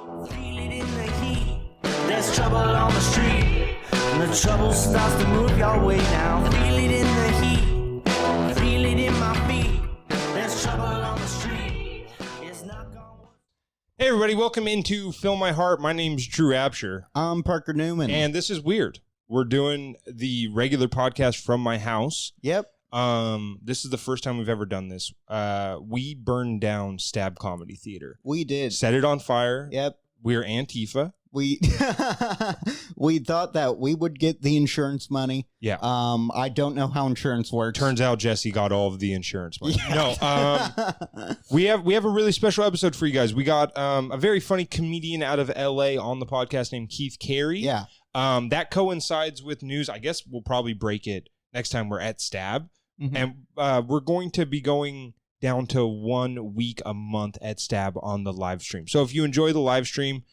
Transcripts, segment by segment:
Feel it in the heat. There's trouble on the street. And the trouble starts to move your way now. Feel it in the heat. Feel it in my feet. There's trouble on the street. It's not gonna work. Hey everybody, welcome into Fill My Heart. My name's Drew Absher. I'm Parker Newman. And this is weird. We're doing the regular podcast from my house. Yep. This is the first time we've ever done this. We burned down Stab Comedy Theater. We did. Set it on fire. Yep. We're Antifa. We we thought that we would get the insurance money. Yeah. I don't know how insurance works. Turns out Jesse got all of the insurance money. Yeah. No. We have a really special episode for you guys. We got a very funny comedian out of LA on the podcast named Keith Carey. Yeah. That coincides with news. I guess we'll probably break it next time we're at Stab. Mhm. And we're going to be going down to 1 week a month at Stab on the live stream. So if you enjoy the live stream,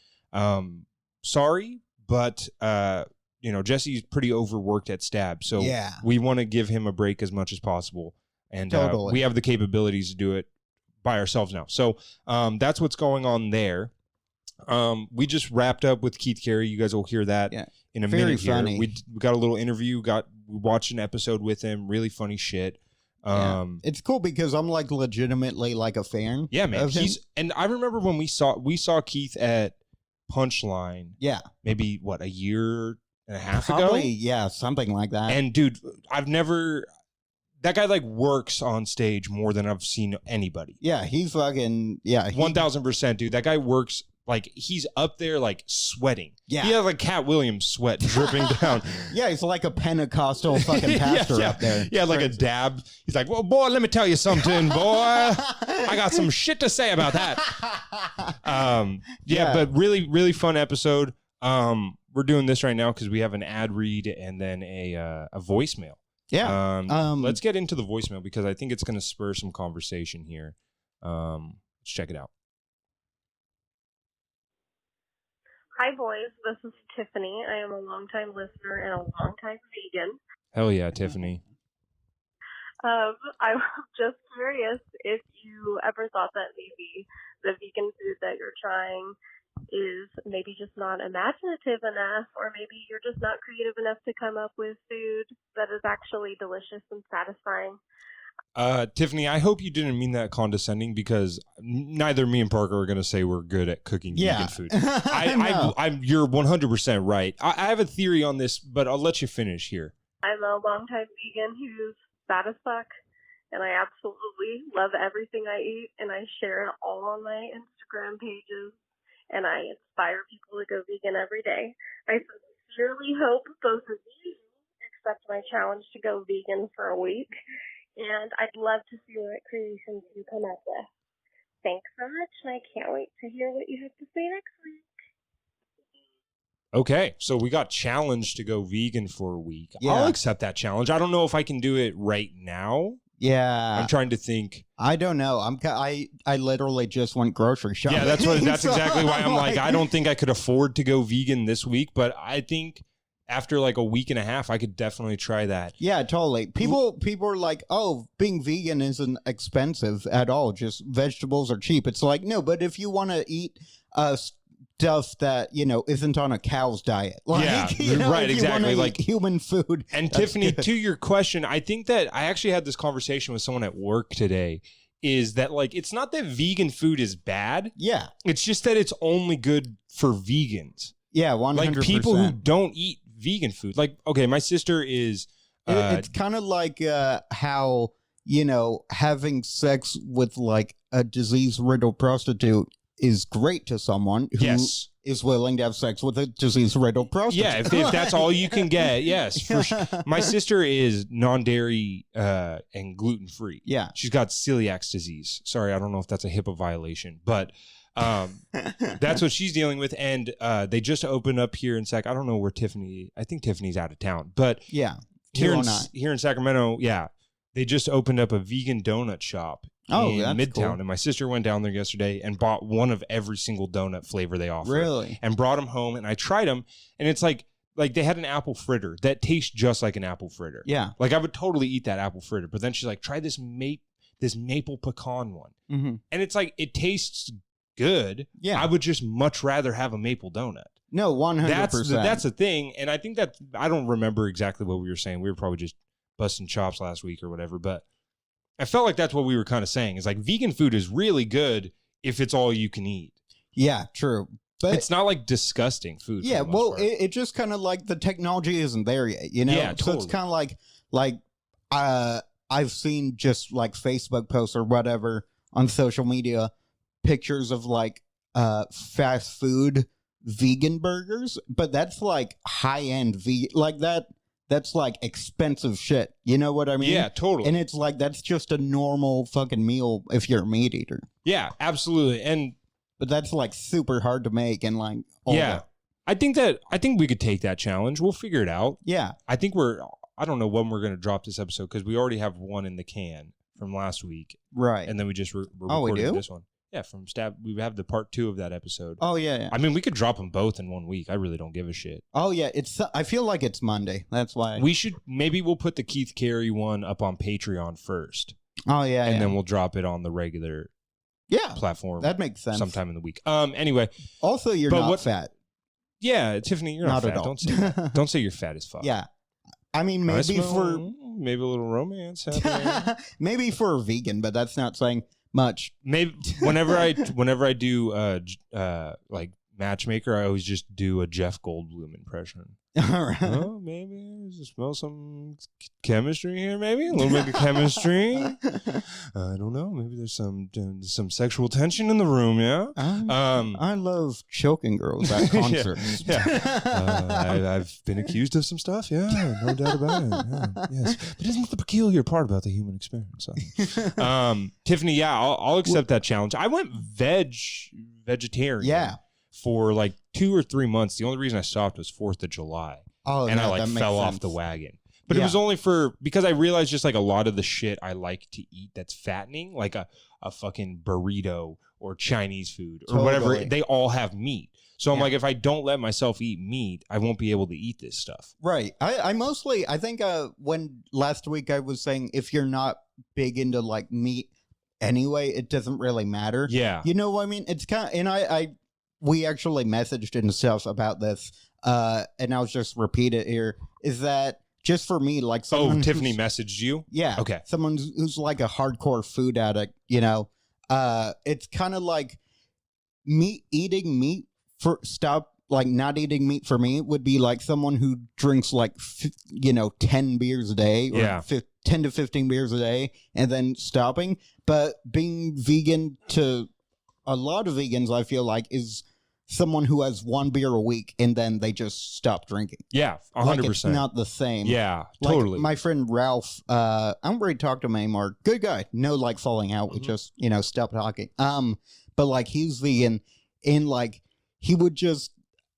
sorry, but Jesse's pretty overworked at Stab. So Yeah. we want to give him a break as much as possible. And Totally. we have the capabilities to do it by ourselves now. So that's what's going on there. We just wrapped up with Keith Carey. You guys will hear that in a Very minute here. funny. We got a little interview. We watched an episode with him. Really funny shit. It's cool because I'm like legitimately like a fan. Yeah, man. of him. And I remember when we saw Keith at Punchline. Yeah. Maybe a year and a half Probably, ago. yeah, something like that. And dude, that guy like works on stage more than I've seen anybody. yeah, he's fucking 1000%, dude. That guy works. Like, he's up there, like, sweating. Yeah. He has, like, Cat Williams sweat dripping down. Yeah, he's like a Pentecostal fucking pastor up there. Yeah, like a dab. He's like, well, boy, let me tell you something, boy. I got some shit to say about that. Yeah. But really, really fun episode. We're doing this right now because we have an ad read and then a voicemail. Yeah. Let's get into the voicemail because I think it's going to spur some conversation here. Let's check it out. Hi, boys. This is Tiffany. I am a longtime listener and a longtime vegan. Hell yeah, Tiffany. I'm just curious if you ever thought that maybe the vegan food that you're trying is maybe just not imaginative enough, or maybe you're just not creative enough to come up with food that is actually delicious and satisfying. Tiffany, I hope you didn't mean that condescending because neither me and Parker are going to say we're good at cooking vegan food. You're 100% right. I have a theory on this, but I'll let you finish here. I'm a longtime vegan who's fat as fuck, and I absolutely love everything I eat, and I share it all on my Instagram pages, and I inspire people to go vegan every day. I sincerely hope both of you accept my challenge to go vegan for a week. And I'd love to see what creations you come up with. Thanks so much, and I can't wait to hear what you have to say next week. Okay, so we got challenged to go vegan for a week. Yeah. I'll accept that challenge. I don't know if I can do it right now. Yeah. I'm trying to think. I don't know. I literally just went grocery shopping. Yeah, that's exactly why I'm like, I don't think I could afford to go vegan this week, but I think after like a week and a half, I could definitely try that. Yeah, totally. People are like, oh, being vegan isn't expensive at all. Just vegetables are cheap. It's like, no, but if you want to eat stuff that, isn't on a cow's diet. Like, yeah, right, exactly. Like human food. And Tiffany, to your question, I think that I actually had this conversation with someone at work today, is that like, it's not that vegan food is bad. Yeah. It's just that it's only good for vegans. Yeah, 100%. Like people who don't eat vegan food. Like, okay, my sister is... it's kind of like how, having sex with like a disease-riddled prostitute is great to someone who is willing to have sex with a disease-riddled prostitute. Yeah, if that's all you can get, yes. For sure. My sister is non-dairy and gluten-free. Yeah. She's got celiac disease. Sorry, I don't know if that's a HIPAA violation, but... that's what she's dealing with, and they just opened up here in I don't know where I think Tiffany's out of town, but yeah, here in Sacramento, they just opened up a vegan donut shop in Midtown, cool. And my sister went down there yesterday and bought one of every single donut flavor they offer. Really? And brought them home, and I tried them, and it's like they had an apple fritter that tastes just like an apple fritter. Yeah. Like I would totally eat that apple fritter, but then she's like, try this maple pecan one. Mm-hmm. And it's like, it tastes good. Yeah. I would just much rather have a maple donut. No, 100%. That's the thing. And I think that I don't remember exactly what we were saying. We were probably just busting chops last week or whatever. But I felt like that's what we were kind of saying. Is like vegan food is really good if it's all you can eat. Yeah, true. But it's not like disgusting food. Yeah, well, it just kind of like the technology isn't there yet, you know? Yeah, totally. So it's kind of like I've seen just like Facebook posts or whatever on social media, pictures of like fast food vegan burgers, but that's like high-end vegan, like that's like expensive shit. You know what I mean? Yeah, totally. And it's like, that's just a normal fucking meal if you're a meat eater. Yeah, absolutely. But that's like super hard to make and like all that. I think we could take that challenge. We'll figure it out. Yeah. I don't know when we're going to drop this episode because we already have one in the can from last week. Right. And then we just we're we recording do? this one. Yeah, from Stab. We have the part 2 of that episode. Oh, yeah. I mean, we could drop them both in 1 week. I really don't give a shit. Oh, yeah. I feel like it's Monday. That's why. We'll put the Keith Carey one up on Patreon first. Oh, yeah. And then we'll drop it on the regular platform. That makes sense. Sometime in the week. Anyway. Also, you're not fat. Yeah, Tiffany, you're not fat. At all. Don't say that. Don't say you're fat as fuck. Yeah. I mean, maybe maybe a little romance happening. Maybe for a vegan, but that's not saying much. Maybe whenever I do like matchmaker, I always just do a Jeff Goldblum impression. All right. Oh, maybe just smell some chemistry here. Maybe a little bit of chemistry. I don't know. Maybe there's some sexual tension in the room. Yeah. I love choking girls at concerts. I've been accused of some stuff. Yeah, no doubt about it. Yeah, yes, but isn't that the peculiar part about the human experience? So, Tiffany, yeah, I'll accept that challenge. I went vegetarian. Yeah. For like 2 or 3 months. The only reason I stopped was 4th of July. Oh, and yeah, I fell off the wagon. But it was only because I realized just like a lot of the shit I like to eat that's fattening, like a fucking burrito or Chinese food or whatever, they all have meat. So I'm like, if I don't let myself eat meat, I won't be able to eat this stuff. Right. I think when last week I was saying if you're not big into like meat anyway, it doesn't really matter. Yeah. You know what I mean? It's kind of, and we actually messaged and stuff about this, and I'll just repeat it here, is that just for me, like someone Tiffany messaged you? Yeah. Okay. Someone who's like a hardcore food addict, you know, it's kind of like not eating meat for me would be like someone who drinks like, 10 beers a day or 10 to 15 beers a day and then stopping. But being vegan to a lot of vegans, I feel like, is someone who has 1 beer a week and then they just stop drinking. Yeah, 100%. It's not the same. Yeah, like totally. My friend Ralph, I don't really talk to him anymore. Good guy. No, like, falling out. We just, stopped talking. But, like, he's vegan and, like, he would just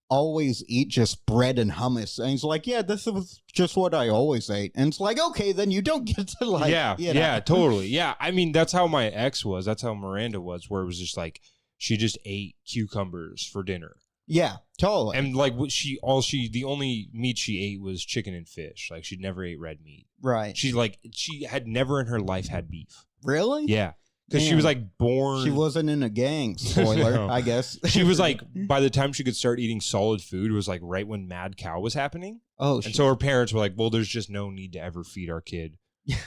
always eat just bread and hummus. And he's like, yeah, this was just what I always ate. And it's like, okay, then you don't get to, like... Yeah, totally. Yeah, I mean, that's how my ex was. That's how Miranda was, where it was just like, she just ate cucumbers for dinner. Yeah, totally. And like the only meat she ate was chicken and fish. Like she'd never ate red meat. Right. She had never in her life had beef. Really? Yeah. Because she was like born. She wasn't in a gang. Spoiler, No. I guess. She was like, by the time she could start eating solid food, it was like right when Mad Cow was happening. Oh, and so her parents were like, well, there's just no need to ever feed our kid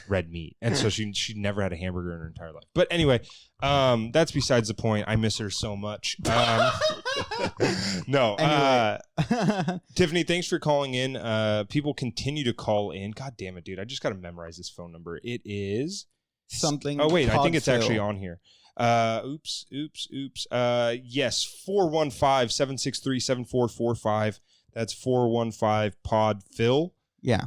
red meat. And so she never had a hamburger in her entire life. But anyway, that's besides the point. I miss her so much. No. Anyway. Tiffany, thanks for calling in. People continue to call in. God damn it, dude. I just got to memorize this phone number. It is something. Oh, wait. I think it's Podfill. actually on here. Oops. Yes. 415-763-7445. That's 415-POD-PHIL. Yeah.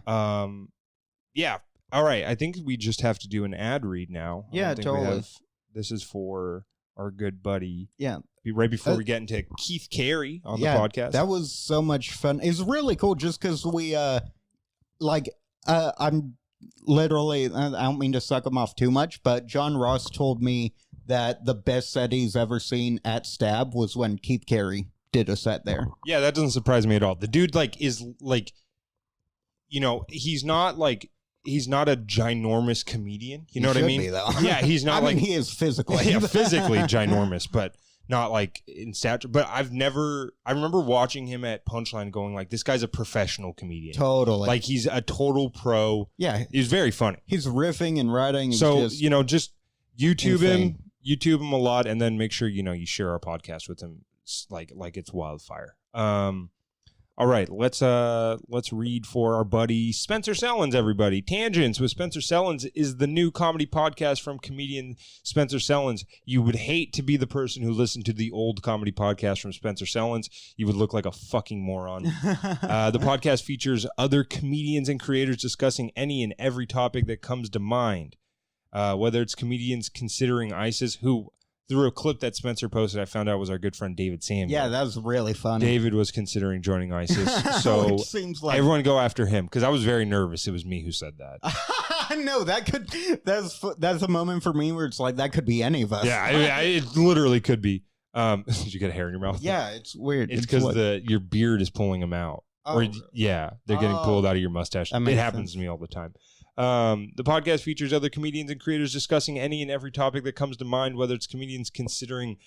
Yeah. All right. I think we just have to do an ad read now. Yeah, totally. This is for our good buddy. Yeah. Right before we get into Keith Carey on the podcast. That was so much fun. It's really cool just because we, I'm literally, I don't mean to suck him off too much, but John Ross told me that the best set he's ever seen at Stab was when Keith Carey did a set there. Yeah, that doesn't surprise me at all. The dude, is he's not a ginormous comedian. You know what I mean? Be, though. Yeah, he's not I mean, he is physically. Yeah, physically ginormous, but not like in stature, but I remember watching him at Punchline going like, this guy's a professional comedian. Totally. Like he's a total pro. Yeah. He's very funny. He's riffing and writing. So, just YouTube insane. YouTube him a lot, and then make sure, you share our podcast with him like it's wildfire. All right, let's read for our buddy Spencer Sellens, everybody. Tangents with Spencer Sellens is the new comedy podcast from comedian Spencer Sellens. You would hate to be the person who listened to the old comedy podcast from Spencer Sellens. You would look like a fucking moron. The podcast features other comedians and creators discussing any and every topic that comes to mind. Whether it's comedians considering ISIS, who... through a clip that Spencer posted, I found out was our good friend David Samuel. Yeah, that was really funny. David was considering joining ISIS, so seems like everyone go after him, because I was very nervous. It was me who said that. No, that's a moment for me where it's like that could be any of us. Yeah, it literally could be. Did you get a hair in your mouth? Yeah, it's weird. It's because your beard is pulling them out. Oh, or yeah, they're getting pulled out of your mustache. It happens to me all the time. The podcast features other comedians and creators discussing any and every topic that comes to mind, whether it's comedians considering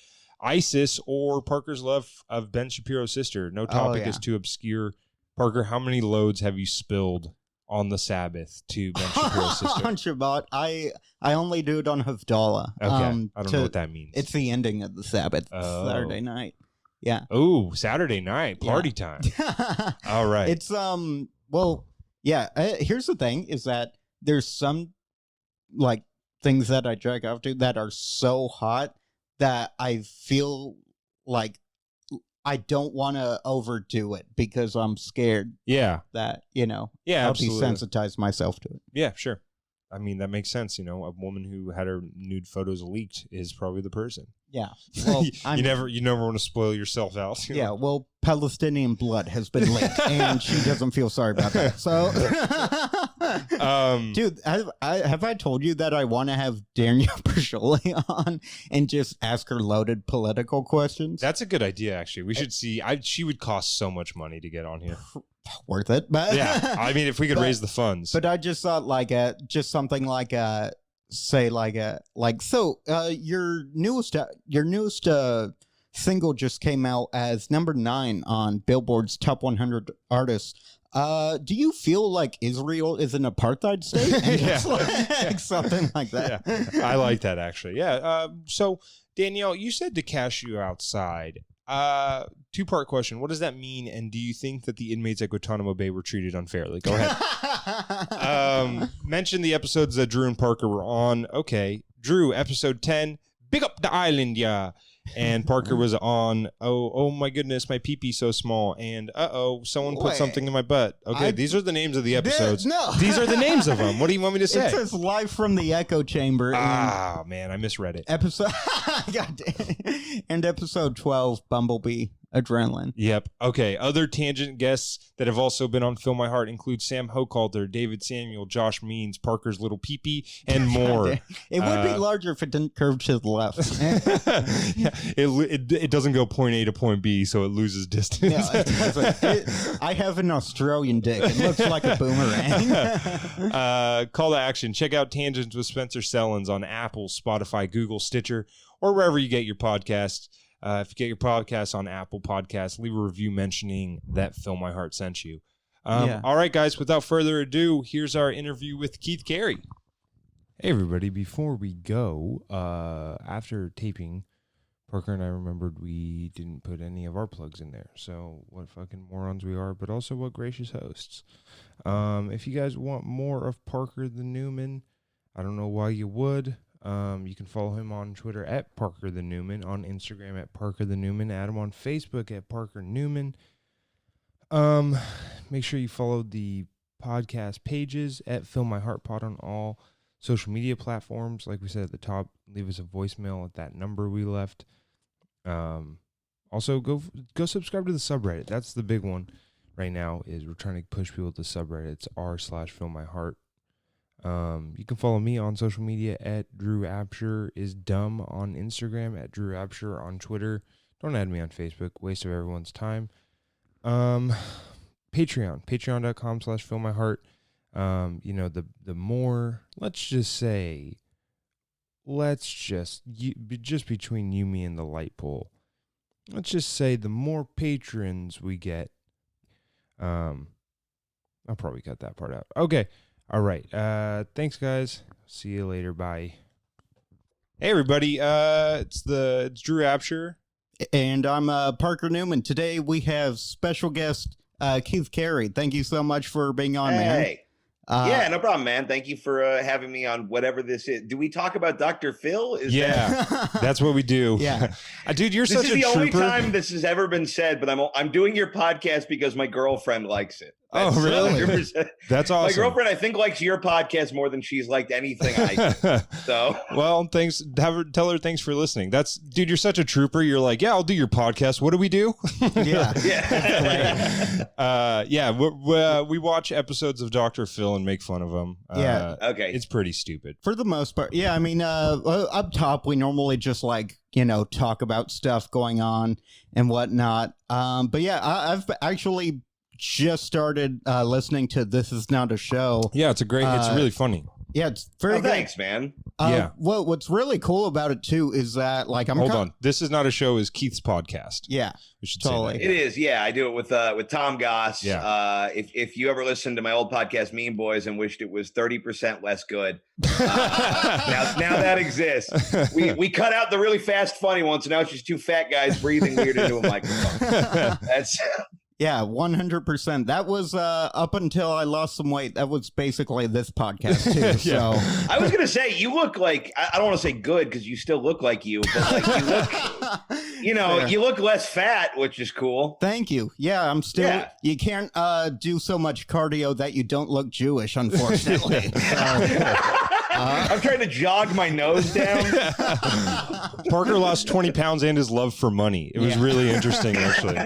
ISIS or Parker's love of Ben Shapiro's sister. No topic is too obscure. Parker, how many loads have you spilled on the Sabbath to Ben Shapiro's sister? On Shabbat, I only do it on Havdalah. Okay, I don't know what that means. It's the ending of the Sabbath, Saturday night. Yeah. Oh, Saturday night, party time. All right. It's well, yeah. Here's the thing: is that there's some like things that I jack off to that are so hot that I feel like I don't want to overdo it because I'm scared. Yeah. That I'll absolutely. desensitize myself to it. Yeah, sure. I mean, that makes sense. A woman who had her nude photos leaked is probably the person. Yeah. Well, you never want to spoil yourself out. Yeah. Well, Palestinian blood has been leaked, and she doesn't feel sorry about that. So, dude, have I told you that I want to have Danielle Berjoli on and just ask her loaded political questions? That's a good idea, actually. We should see. She would cost so much money to get on here. Worth it, but yeah. I mean, if we could raise the funds. But I just thought just something like your newest single just came out as number 9 on Billboard's Top 100 Artists. Do you feel like Israel is an apartheid state? Yeah. Something like that. Yeah. I like that, actually. Yeah. So Danielle, you said to cash you outside. 2-part question. What does that mean? And do you think that the inmates at Guantanamo Bay were treated unfairly? Go ahead. Mention the episodes that Drew and Parker were on. Okay. Drew, episode 10, big up the island, yeah. And Parker was on, oh my goodness, my pee-pee's so small. And someone put something in my butt. Okay, these are the names of the episodes. No. These are the names of them. What do you want me to say? It says live from the echo chamber. Man, I misread it. And episode 12, Bumblebee Adrenaline. Yep. Okay. Other tangent guests that have also been on Fill My Heart include Sam Hochhalter, David Samuel, Josh Means, Parker's Little Peepee, and more. It would be larger if it didn't curve to the left. Yeah, it doesn't go point A to point B, so it loses distance. Yeah, I have an Australian dick. It looks like a boomerang. Call to action. Check out Tangents with Spencer Sellens on Apple, Spotify, Google, Stitcher, or wherever you get your podcasts. If you get your podcast on Apple Podcasts, leave a review mentioning that Fill My Heart sent you. All right, guys, without further ado, here's our interview with Keith Carey. Hey, everybody. Before we go, after taping, Parker and I remembered we didn't put any of our plugs in there. So what fucking morons we are, but also what gracious hosts. If you guys want more of Parker the Newman, I don't know why you would. You can follow him on Twitter at Parker the Newman, on Instagram at Parker the Newman, add him on Facebook at Parker Newman. Make sure you follow the podcast pages at Fill My Heart Pod on all social media platforms. Like we said at the top, leave us a voicemail at that number we left. Also, go subscribe to the subreddit. That's the big one right now, is we're trying to push people to the subreddit. It's r/FillMyHeart. You can follow me on social media at Drew Absher is dumb on Instagram, at Drew Absher on Twitter. Don't add me on Facebook. Waste of everyone's time. Patreon.com/FillMyHeart. The more, let's just say, let's just between you, me, and the light pole, let's just say the more patrons we get, I'll probably cut that part out. Okay. All right. Thanks, guys. See you later. Bye. Hey, everybody. It's Drew Apsher. And I'm Parker Newman. Today we have special guest Keith Carey. Thank you so much for being on, man. Yeah, no problem, man. Thank you for having me on whatever this is. Do we talk about Dr. Phil? That's what we do. Yeah. Dude, you're this such a trooper. This is the only time this has ever been said, but I'm doing your podcast because my girlfriend likes it. That's really? 100%. That's awesome. My girlfriend, I think, likes your podcast more than she's liked anything I do. So, well, thanks. Tell her thanks for listening. Dude, you're such a trooper. You're like, yeah, I'll do your podcast. What do we do? Yeah. We watch episodes of Dr. Phil and make fun of him. Okay. It's pretty stupid. For the most part. Yeah, I mean, up top, we normally just talk about stuff going on and whatnot. But yeah, I've actually just started listening to This Is Not a Show. Yeah, it's really funny. Yeah, it's very good. Thanks, man. Well, what's really cool about it too is that hold on. This Is Not a Show is Keith's podcast. Yeah, we should totally. say that. It is. Yeah, I do it with Tom Goss. Yeah. If you ever listened to my old podcast, Mean Boys, and wished it was 30% less good, now that exists. We cut out the really fast, funny ones, so now it's just two fat guys breathing weird into a microphone. That's. Yeah, 100%. That was up until I lost some weight. That was basically this podcast too. So I was gonna say you look like I don't want to say good because you still look like you, but like you look, you look less fat, which is cool. Thank you. Yeah, I'm still. Yeah. You can't do so much cardio that you don't look Jewish, unfortunately. I'm trying to jog my nose down. Parker lost 20 pounds and his love for money. It was really interesting, actually.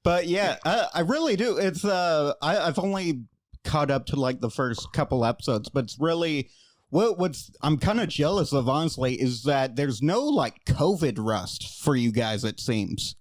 But yeah, I really do. It's I've only caught up to like the first couple episodes, but it's really what's I'm kind of jealous of, honestly, is that there's no like COVID rust for you guys, it seems.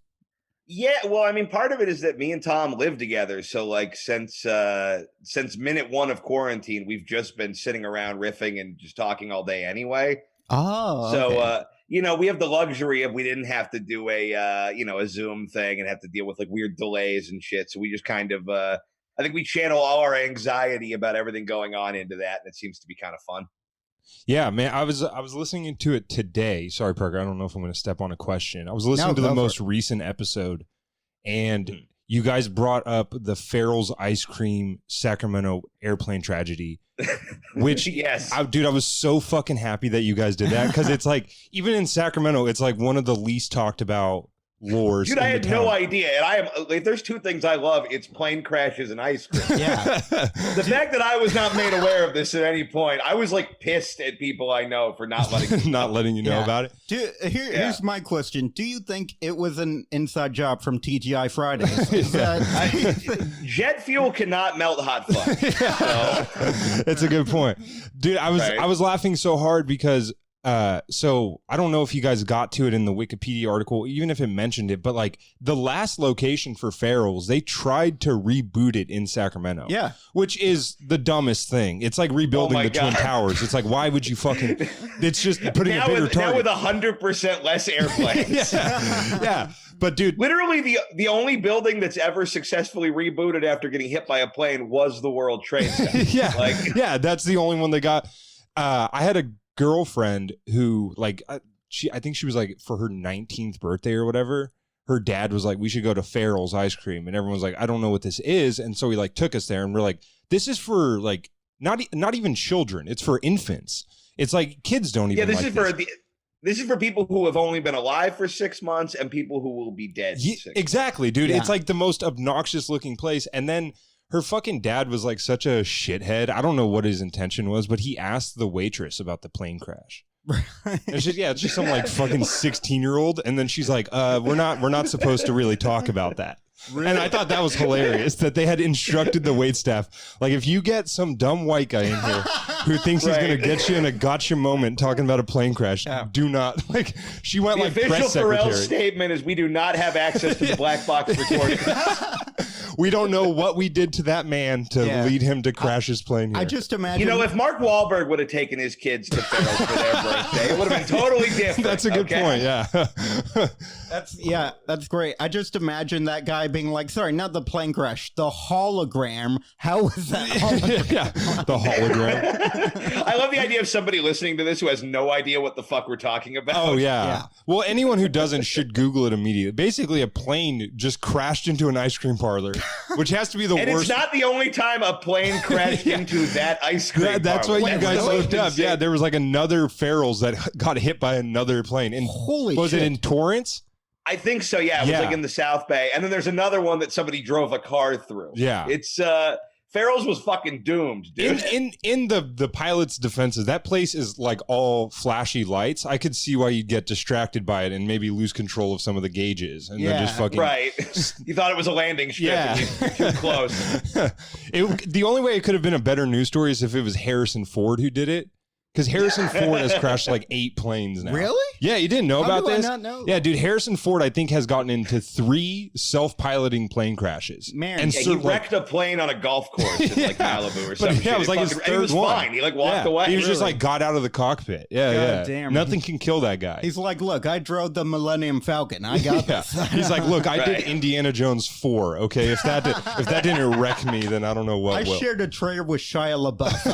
Yeah, well, I mean, part of it is that me and Tom live together. So like since minute one of quarantine, we've just been sitting around riffing and just talking all day anyway. Oh, so okay. We have the luxury of we didn't have to do a Zoom thing and have to deal with like weird delays and shit. So we just kind of I think we channel all our anxiety about everything going on into that, and it seems to be kind of fun. Yeah, man, I was listening to it today. Sorry, Parker, I don't know if I'm going to step on a question. I was listening to the most recent episode, and you guys brought up the Farrell's Ice Cream Sacramento airplane tragedy. Which, yes, dude, I was so fucking happy that you guys did that, because it's like, even in Sacramento, it's like one of the least talked about lores. Dude, I had no idea, and I am. If there's two things I love, it's plane crashes and ice cream. Yeah, the fact that I was not made aware of this at any point, I was like pissed at people I know for not letting you know about it. Dude, here's my question: do you think it was an inside job from TGI Fridays? Jet fuel cannot melt hot fudge. So. It's a good point, dude. I was laughing so hard because. So I don't know if you guys got to it in the Wikipedia article, even if it mentioned it, but like the last location for Farrell's, they tried to reboot it in Sacramento. Yeah. Which is the dumbest thing. It's like rebuilding the Twin Towers. It's like, why would you it's just putting a bigger target. Now with 100% less airplanes. Yeah. But dude, literally the only building that's ever successfully rebooted after getting hit by a plane was the World Trade Center. Yeah, that's the only one they got. I had a girlfriend who, like, I think she was like, for her 19th birthday or whatever, her dad was like, we should go to Farrell's Ice Cream, and everyone's like, I don't know what this is, and so he like took us there, and we're like, this is for like not even children, it's for infants. It's like kids don't even. Yeah, this is for people who have only been alive for 6 months and people who will be dead. Exactly, dude. Yeah. It's like the most obnoxious looking place, and then her fucking dad was like such a shithead. I don't know what his intention was, but he asked the waitress about the plane crash. It's just some like fucking 16-year-old, and then she's like, we're not supposed to really talk about that. Really? And I thought that was hilarious that they had instructed the waitstaff, like, if you get some dumb white guy in here who thinks he's going to get you in a gotcha moment talking about a plane crash, do not, like, she went like press secretary. The official Pharrell statement is we do not have access to the black box recording. We don't know what we did to that man to lead him to crash his plane here. I just imagine. You know, if Mark Wahlberg would have taken his kids to Farrell's for their birthday, it would have been totally different. That's a good point. Yeah. That's great. I just imagine that guy being like, sorry, not the plane crash, the hologram. How was that hologram? Yeah, the hologram. I love the idea of somebody listening to this who has no idea what the fuck we're talking about. Oh, yeah. Well, anyone who doesn't should Google it immediately. Basically, a plane just crashed into an ice cream parlor, which has to be the worst. And it's not the only time a plane crashed into that ice cream That's parlor. what you guys looked up. Yeah, there was like another Farrell's that got hit by another plane. And Holy was shit. it in Torrance? I think so, yeah. It was like in the South Bay. And then there's another one that somebody drove a car through. Yeah. It's Farrell's was fucking doomed, dude. In the pilot's defenses, that place is like all flashy lights. I could see why you'd get distracted by it and maybe lose control of some of the gauges and then just fucking right. You thought it was a landing strip and you're too close. The only way it could have been a better news story is if it was Harrison Ford who did it. Because Harrison Ford has crashed like 8 planes now. Really? Yeah, you didn't know about this? I not know? Yeah, dude, Harrison Ford, I think, has gotten into 3 self-piloting plane crashes. Man, and he wrecked a plane on a golf course in like Malibu or something. Yeah, it was like his third and he was one. fine. He like walked away. He was just like got out of the cockpit. Yeah, damn. Nothing can kill that guy. He's like, look, I drove the Millennium Falcon. I got this. He's like, look, I did Indiana Jones 4. Okay, if that didn't wreck me, then I don't know what will. I shared a trailer with Shia LaBeouf.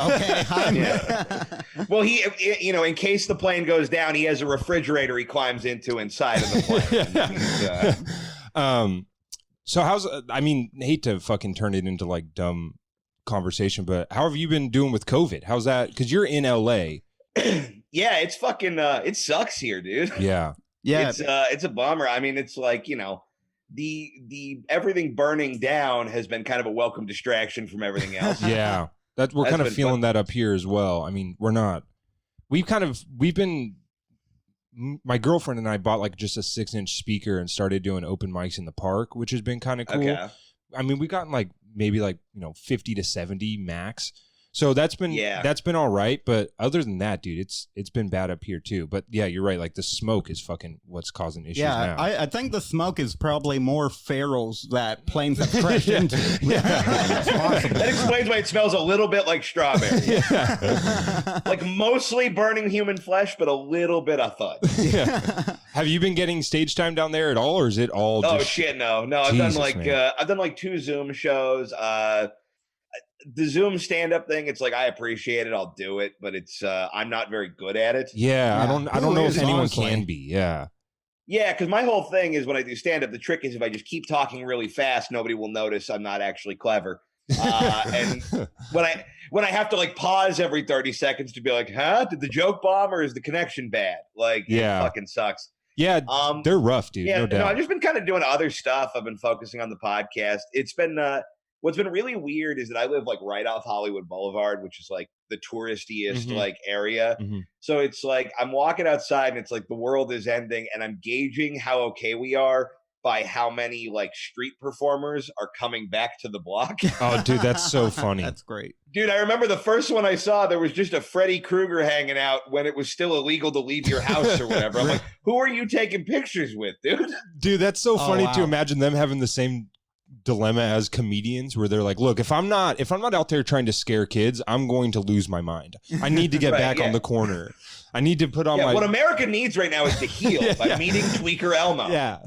Okay, well, he you know, in case the plane goes down, he has a refrigerator he climbs into inside of the plane. So I mean, hate to fucking turn it into like dumb conversation, but how have you been doing with COVID? How's that? Because you're in LA. Yeah, it's fucking it sucks here, dude. Yeah. It's a bummer. I mean, it's like, you know, the everything burning down has been kind of a welcome distraction from everything else. Yeah. We're kind of feeling that up here as well. I mean, my girlfriend and I bought like just a 6-inch speaker and started doing open mics in the park, which has been kind of cool. Okay. I mean, we've gotten like maybe like, 50 to 70 max. So that's been all right. But other than that, dude, it's been bad up here too. But yeah, you're right. Like the smoke is fucking what's causing issues now. I think the smoke is probably more Farrell's that planes have crashed into. That's possible. That explains why it smells a little bit like strawberry. Like mostly burning human flesh, but a little bit of thud. Have you been getting stage time down there at all, or is it all just... Oh shit, no. I've done like 2 Zoom shows. The Zoom stand-up thing, it's like I appreciate it, I'll do it, but it's I'm not very good at it. Yeah. I don't know if anyone can be. Yeah, because my whole thing is when I do stand-up, the trick is if I just keep talking really fast, nobody will notice I'm not actually clever. And when I have to like pause every 30 seconds to be like, did the joke bomb or is the connection bad? Like, it fucking sucks. Yeah, they're rough, dude. Yeah, no doubt. I've just been kind of doing other stuff. I've been focusing on the podcast. It's been what's been really weird is that I live like right off Hollywood Boulevard, which is like the touristiest like area. So it's like I'm walking outside and it's like the world is ending and I'm gauging how okay we are by how many like street performers are coming back to the block. Oh, dude, that's so funny. That's great. Dude, I remember the first one I saw, there was just a Freddy Krueger hanging out when it was still illegal to leave your house or whatever. I'm like, who are you taking pictures with, dude? Dude, that's so funny to imagine them having the same dilemma as comedians where they're like, look, if I'm not out there trying to scare kids, I'm going to lose my mind. I need to get back on the corner. I need to put on my... What America needs right now is to heal by meeting Tweaker Elmo. Yeah.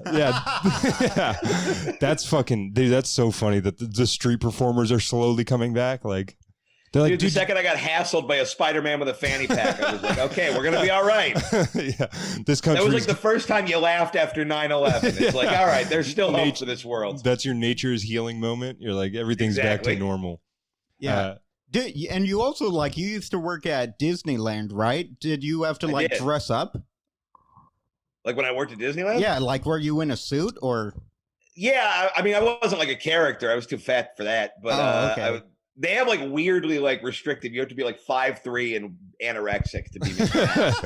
That's fucking... Dude, that's so funny that the street performers are slowly coming back. Like, they're like, dude, the second I got hassled by a Spider-Man with a fanny pack, I was like, okay, we're going to be all right. This country... That was like the first time you laughed after 9/11. It's like, all right, there's still hope for this world. That's your nature's healing moment. You're like, everything's back to normal. Yeah. And you also, like, you used to work at Disneyland, right? Did you have to, like, dress up? Like when I worked at Disneyland? Yeah, like, were you in a suit, or? Yeah, I mean, I wasn't, like, a character. I was too fat for that. But they have, like, weirdly, like, restrictive. You have to be, like, 5'3" and anorexic to be Mickey Mouse.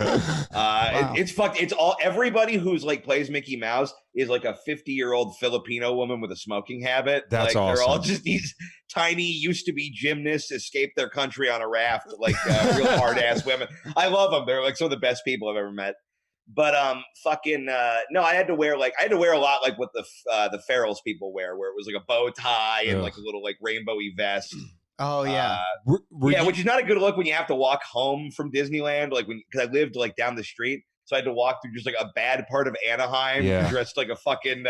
Wow. It's fucked. It's all, everybody who's, like, plays Mickey Mouse is, like, a 50-year-old Filipino woman with a smoking habit. That's like, awesome. They're all just these tiny, used-to-be gymnasts, escaped their country on a raft, like, real hard-ass women. I love them. They're, like, some of the best people I've ever met. But no, I had to wear a lot like what the Farrell's people wear, where it was like a bow tie and like a little like rainbowy vest. Oh yeah, which is not a good look when you have to walk home from Disneyland. Like because I lived like down the street, so I had to walk through just like a bad part of Anaheim, dressed like a fucking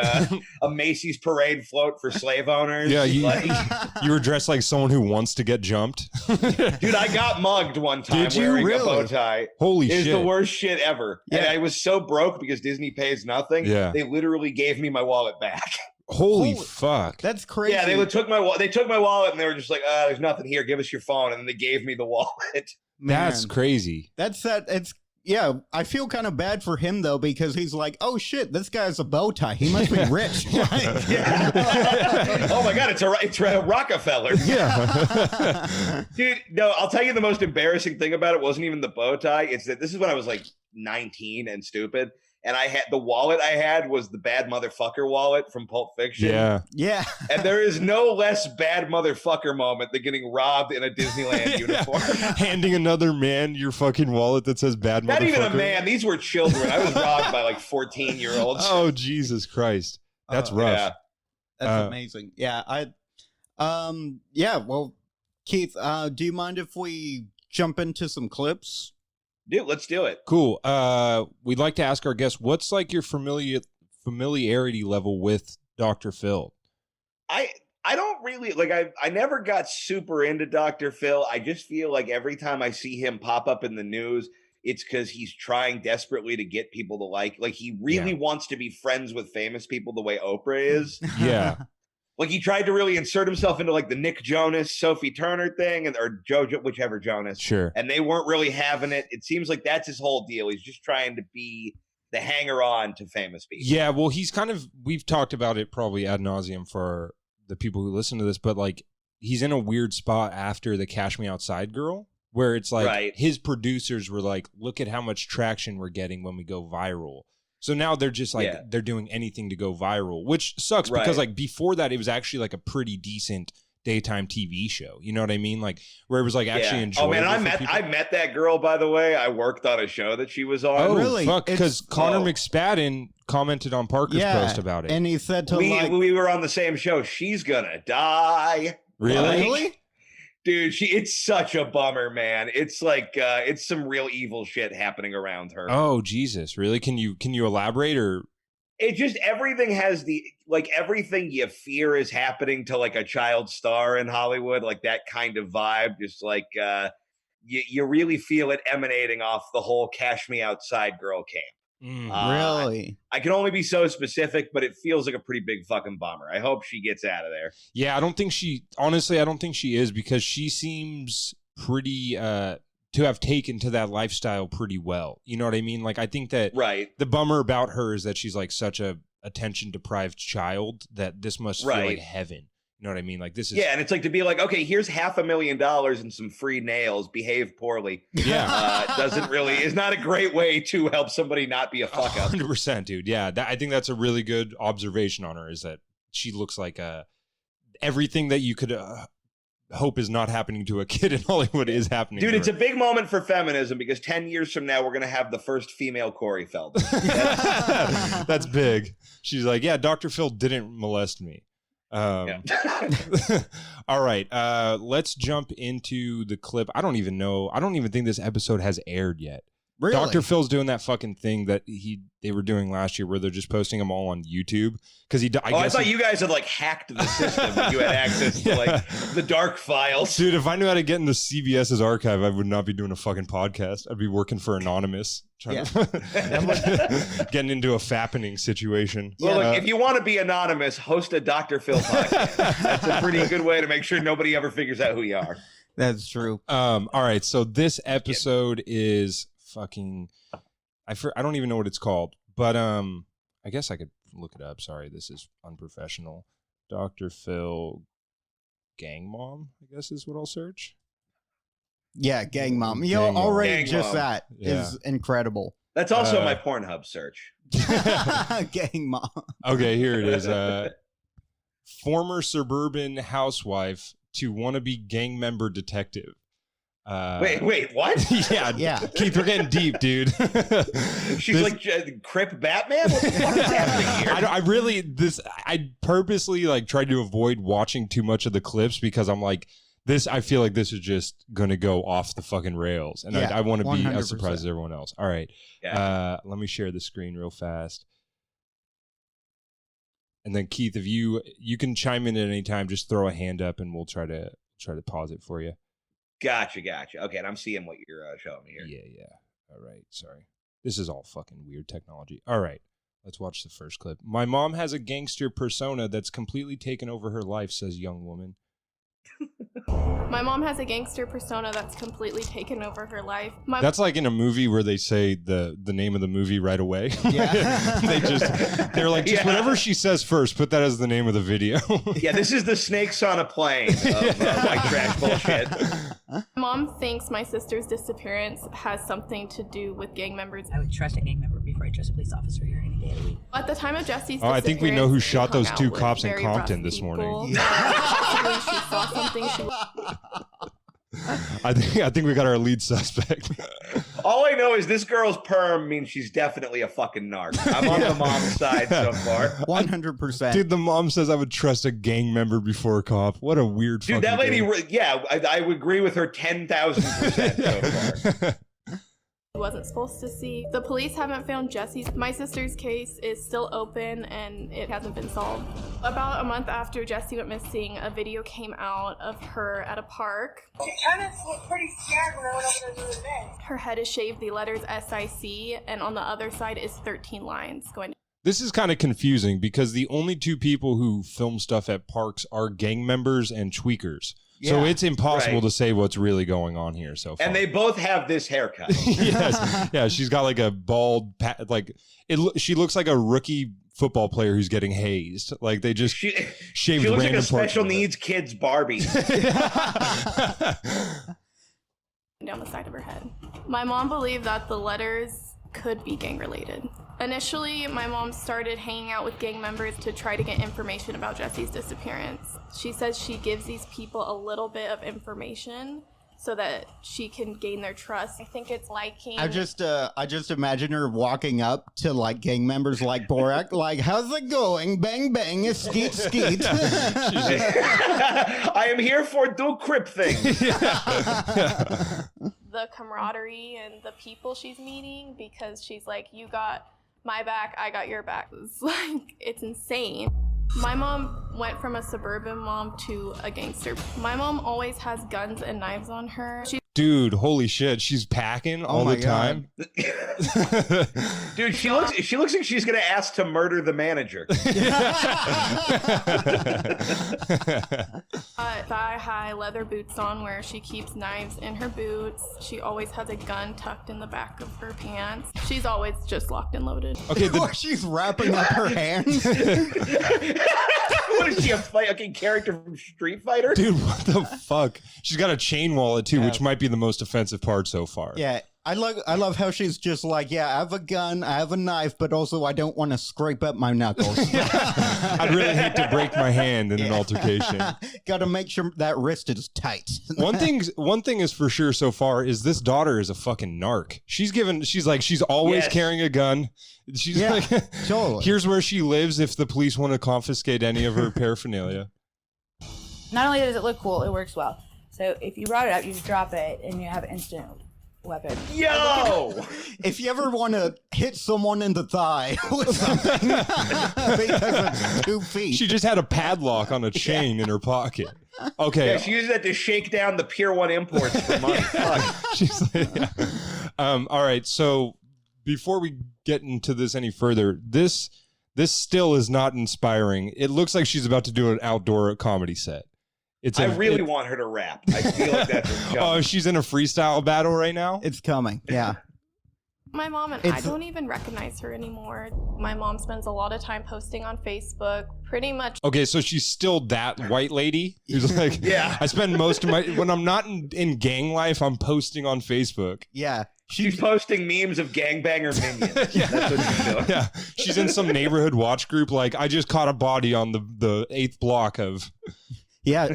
a Macy's parade float for slave owners. Yeah, you were dressed like someone who wants to get jumped. Dude, I got mugged one time wearing a bow tie. Holy shit! It's the worst shit ever. Yeah. And I was so broke because Disney pays nothing. Yeah, they literally gave me my wallet back. Holy fuck. That's crazy. Yeah, they took my wallet and they were just like, there's nothing here. Give us your phone. And then they gave me the wallet. That's crazy. Yeah, I feel kind of bad for him, though, because he's like, oh, shit, this guy has a bow tie. He must be rich. Oh, my God, it's a Rockefeller. Yeah. Dude, no, I'll tell you the most embarrassing thing about it wasn't even the bow tie. It's that this is when I was like 19 and stupid. And the wallet I had was the bad motherfucker wallet from Pulp Fiction. Yeah. And there is no less bad motherfucker moment than getting robbed in a Disneyland uniform. Handing another man your fucking wallet that says bad motherfucker. Not even a man. These were children. I was robbed by like 14-year-olds. Oh, Jesus Christ. That's rough. Yeah. That's amazing. Yeah. Well, Keith, do you mind if we jump into some clips? Dude, let's do it. Cool. We'd like to ask our guests, what's like your familiarity level with Dr. Phil? I don't really I never got super into Dr. Phil. I just feel like every time I see him pop up in the news, it's because he's trying desperately to get people to like he really wants to be friends with famous people the way Oprah is. Yeah. Like he tried to really insert himself into like the Nick Jonas, Sophie Turner thing, or JoJo, whichever Jonas. Sure. And they weren't really having it. It seems like that's his whole deal. He's just trying to be the hanger-on to famous people. Yeah, well, we've talked about it probably ad nauseum for the people who listen to this, but like he's in a weird spot after the Cash Me Outside girl, where it's like his producers were like, look at how much traction we're getting when we go viral. So now they're just like, they're doing anything to go viral, which sucks because like before that, it was actually like a pretty decent daytime TV show. You know what I mean? Like where it was like actually enjoyable. Oh man, I met that girl, by the way. I worked on a show that she was on. Oh, really? Fuck, because Connor McSpadden commented on Parker's post about it. And he said we were on the same show. She's gonna die. Really? Dude, it's such a bummer, man. It's like it's some real evil shit happening around her. Oh, Jesus. Really? Can you elaborate or it just everything has everything you fear is happening to like a child star in Hollywood, like that kind of vibe. Just like you really feel it emanating off the whole Cash Me Outside girl camp. Really? I can only be so specific, but it feels like a pretty big fucking bummer. I hope she gets out of there. Yeah, I don't think she is, because she seems pretty to have taken to that lifestyle pretty well. You know what I mean? Like I think that the bummer about her is that she's like such a attention deprived child that this must feel like heaven. You know what I mean? Like this is and it's like to be like, okay, here's $500,000 and some free nails. Behave poorly. Yeah, is not a great way to help somebody not be a fuck up. 100%, dude. Yeah, I think that's a really good observation on her. Is that she looks like everything that you could hope is not happening to a kid in Hollywood is happening. Dude, to it's her. a big moment for feminism because 10 years from now we're gonna have the first female Corey Feldman. That's big. She's like, yeah, Dr. Phil didn't molest me. All right, let's jump into the clip. I don't even think this episode has aired yet. Really? Dr. Phil's doing that fucking thing that they were doing last year where they're just posting them all on YouTube because I thought you guys had like hacked the system and you had access to like the dark files. Dude, if I knew how to get into CBS's archive, I would not be doing a fucking podcast. I'd be working for Anonymous, getting into a fappening situation. Well, look, if you want to be anonymous, host a Dr. Phil podcast. That's a pretty good way to make sure nobody ever figures out who you are. That's true. All right, so this episode is fucking I don't even know what it's called, but I guess I could look it up. Sorry, this is unprofessional. Dr. Phil Gang Mom, I guess is what I'll search. Yeah, Gang Mom. You know, already Gang just Mom. that is incredible. That's also my Pornhub search. Gang Mom. Okay, here it is. Former suburban housewife to wannabe gang member detective. Wait, what? Yeah. Keith, we're getting deep, dude. She's like Crip Batman? What the fuck is happening here? I purposely like tried to avoid watching too much of the clips because I'm like, I feel like this is just going to go off the fucking rails. And I want to be as surprised as everyone else. All right. Yeah. Let me share the screen real fast. And then Keith, if you can chime in at any time, just throw a hand up and we'll try to pause it for you. Gotcha. Okay, and I'm seeing what you're showing me here. Yeah. All right, sorry. This is all fucking weird technology. All right, let's watch the first clip. My mom has a gangster persona that's completely taken over her life, says young woman. My mom has a gangster persona that's completely taken over her life. That's like in a movie where they say the name of the movie right away. Yeah. they're like, just whatever she says first, put that as the name of the video. Yeah, this is the snakes on a plane of white trash bullshit. Mom thinks my sister's disappearance has something to do with gang members. I would trust a gang member before I trust a police officer here any day of the week. At the time of Jesse's disappearance, I think we know who shot those two hung out cops with in very Compton rough this morning. people. Yeah. Possibly she saw something. I think we got our lead suspect. All I know is this girl's perm means she's definitely a fuking narc. I'm on the mom's side so far. 100%. Dude, the mom says I would trust a gang member before a cop. What a weird Dude, fucking that lady, thing. I would agree with her 10,000% so far. Wasn't supposed to see. The police haven't found Jesse's. My sister's case is still open and it hasn't been solved. About a month after Jessie went missing, a video came out of her at a park. She kind of looked pretty scared when I went over there the other day. Her head is shaved, the letters SIC, and on the other side is 13 lines going. This is kind of confusing because the only two people who film stuff at parks are gang members and tweakers. So Yeah. it's impossible Right. to say what's really going on here so far. And they both have this haircut. Yes. Yeah, she's got like a bald, she looks like a rookie football player who's getting hazed. Like they just She shaved looks like random a special parts of it. needs kid's Barbie. down the side of her head. My mom believed that the letters could be gang related. Initially, my mom started hanging out with gang members to try to get information about Jesse's disappearance. She says she gives these people a little bit of information so that she can gain their trust. I think it's liking. I just imagine her walking up to like gang members like Borak, like, how's it going? Bang bang, skeet skeet. I am here for do crip things. the camaraderie and the people she's meeting, because she's like, you got my back, I got your back. It's like, it's insane. My mom went from a suburban mom to a gangster. My mom always has guns and knives on her. Dude, holy shit, she's packing all the time. Dude, she looks like she's gonna ask to murder the manager. Thigh-high leather boots on where she keeps knives in her boots. She always has a gun tucked in the back of her pants. She's always just locked and loaded. Okay, She's wrapping up her hands. What is she, a fucking character from Street Fighter? dude, what the fuck? She's got a chain wallet too, Yeah. which might be the most offensive part so far. Yeah, I love how she's just like, yeah, I have a gun, I have a knife, but also I don't want to scrape up my knuckles. I'd really hate to break my hand in an altercation. Got to make sure that wrist is tight. One thing is for sure so far is this daughter is a fucking narc. She's always Yes. carrying a gun. She's Yeah, like, totally. here's where she lives if the police want to confiscate any of her paraphernalia. Not only does it look cool, it works well. So if you brought it up, you just drop it and you have an instant weapon. Yo! If you ever want to hit someone in the thigh with something, because it's 2 feet. She just had a padlock on a chain in her pocket. Okay. Yeah, she uses that to shake down the Pier 1 imports for money. Fuck. She's like, yeah. All right. So before we get into this any further, this still is not inspiring. It looks like she's about to do an outdoor comedy set. I really want her to rap. I feel like that's a Oh, jump. she's in a freestyle battle right now? It's coming, yeah. My mom and I don't even recognize her anymore. My mom spends a lot of time posting on Facebook, pretty much. Okay, so she's still that white lady who's like, Yeah. I spend most of when I'm not in gang life, I'm posting on Facebook. Yeah. She's posting memes of gangbanger minions. Yeah. That's what she's doing. Yeah, she's in some neighborhood watch group. Like, I just caught a body on the 8th block of. Yeah,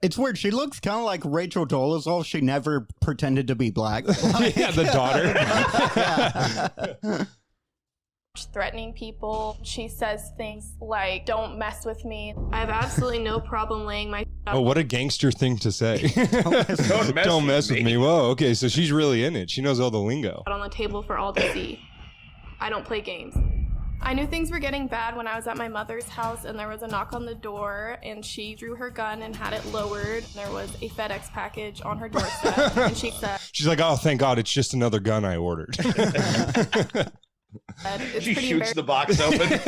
it's weird. She looks kind of like Rachel Dolezal. She never pretended to be black. Yeah, the daughter. Threatening people. She says things like, don't mess with me. I have absolutely no problem laying my Oh, what a gangster thing to say. Don't mess with me. Whoa, okay, so she's really in it. She knows all the lingo. on the table for all to see. I don't play games. I knew things were getting bad when I was at my mother's house and there was a knock on the door and she drew her gun and had it lowered. There was a FedEx package on her doorstep and she said, She's like, oh, thank God, it's just another gun I ordered. She shoots the box open.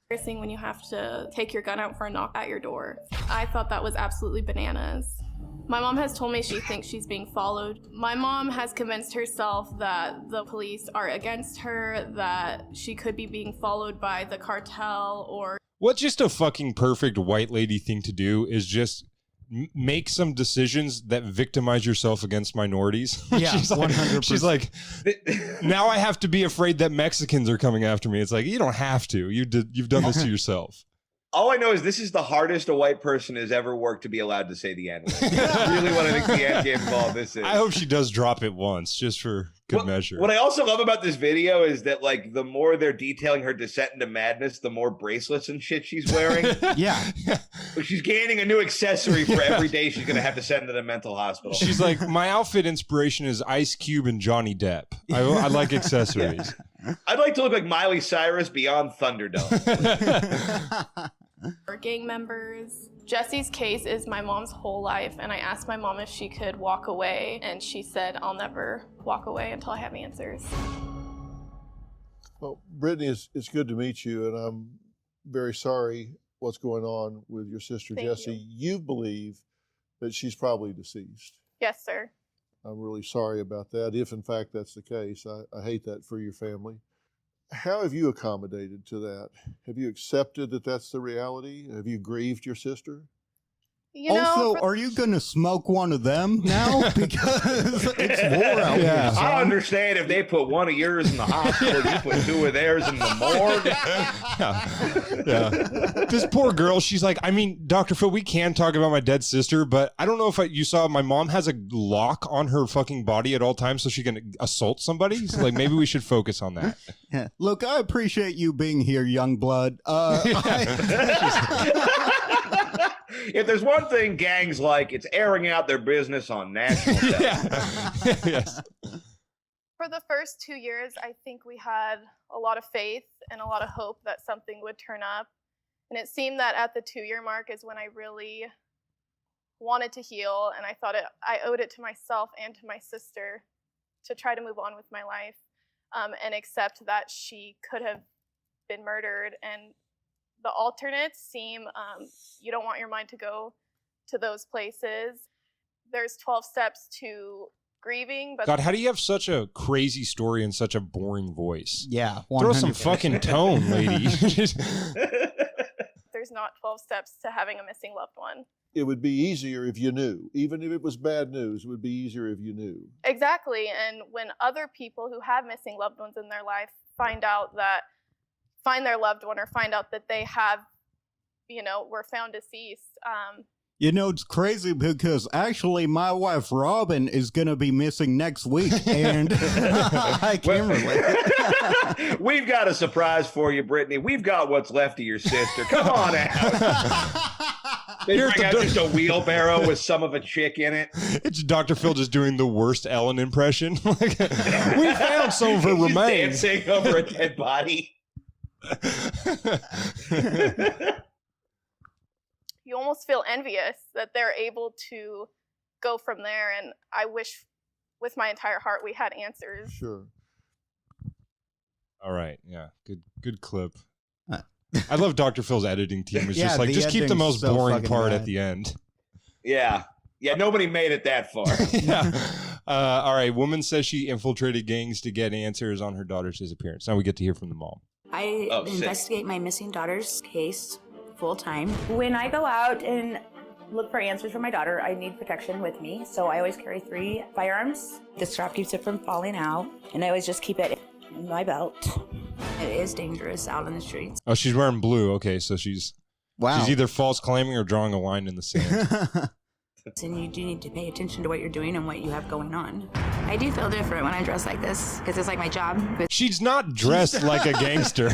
Embarrassing when you have to take your gun out for a knock at your door. I thought that was absolutely bananas. My mom has told me she thinks she's being followed. My mom has convinced herself that the police are against her, that she could be being followed by the cartel or... What's just a fucking perfect white lady thing to do is just make some decisions that victimize yourself against minorities. Yeah, she's like, 100%. She's like, now I have to be afraid that Mexicans are coming after me. It's like, you don't have to. You've done this to yourself. All I know is this is the hardest a white person has ever worked to be allowed to say the N-word. I really want to think the end game of all this is. I hope she does drop it once, just for good measure. What I also love about this video is that, like, the more they're detailing her descent into madness, the more bracelets and shit she's wearing. Yeah. She's gaining a new accessory for every day she's going to have to send to the mental hospital. She's like, my outfit inspiration is Ice Cube and Johnny Depp. I like accessories. I'd like to look like Miley Cyrus beyond Thunderdome. or gang members. Jesse's case is my mom's whole life, and I asked my mom if she could walk away, and she said, I'll never walk away until I have answers. Well, Brittany, it's good to meet you, and I'm very sorry what's going on with your sister, Thank Jessie. You believe that she's probably deceased. Yes, sir. I'm really sorry about that, if in fact that's the case. I hate that for your family. How have you accommodated to that? Have you accepted that that's the reality? Have you grieved your sister? You know, also, are you going to smoke one of them now? Because it's war out here. son. I understand if they put one of yours in the hospital, you put two of theirs in the morgue. Yeah. This poor girl, she's like, I mean, Dr. Phil, we can talk about my dead sister, but I don't know if you saw my mom has a lock on her fucking body at all times so she can assault somebody. So, like, maybe we should focus on that. Yeah. Look, I appreciate you being here, young blood. If there's one thing gangs like, it's airing out their business on national television. Yes. for the first 2 years, I think we had a lot of faith and a lot of hope that something would turn up. And it seemed that at the 2-year mark is when I really wanted to heal, and I thought I owed it to myself and to my sister to try to move on with my life and accept that she could have been murdered. And the alternates seem, you don't want your mind to go to those places. There's 12 steps to grieving. But God, how do you have such a crazy story and such a boring voice? Yeah. 100%. Throw some fucking tone, lady. There's not 12 steps to having a missing loved one. It would be easier if you knew. Even if it was bad news, it would be easier if you knew. Exactly. And when other people who have missing loved ones in their life find their loved one or find out that they have, were found deceased. It's crazy because actually my wife Robin is going to be missing next week, and I can't relate. We've got a surprise for you, Brittany. We've got what's left of your sister. Come on out. They bring out just a wheelbarrow with some of a chick in it. It's Dr. Phil just doing the worst Ellen impression. We found some of her remains. Dancing over a dead body. You almost feel envious that they're able to go from there, and I wish with my entire heart we had answers. Sure. All right. Yeah. Good clip. I love Dr. Phil's editing team. It's just like, just keep the most boring part at the end. Yeah. Yeah, nobody made it that far. Yeah. All right. Woman says she infiltrated gangs to get answers on her daughter's disappearance. Now we get to hear from the mom. I investigate my missing daughter's case full time. When I go out and look for answers for my daughter, I need protection with me. So I always carry 3 firearms. The strap keeps it from falling out. And I always just keep it in my belt. It is dangerous out in the streets. Oh, she's wearing blue. Okay, so she's Wow. She's either false claiming or drawing a line in the sand. And you do need to pay attention to what you're doing and what you have going on. I do feel different when I dress like this because it's like my job. She's not dressed like a gangster.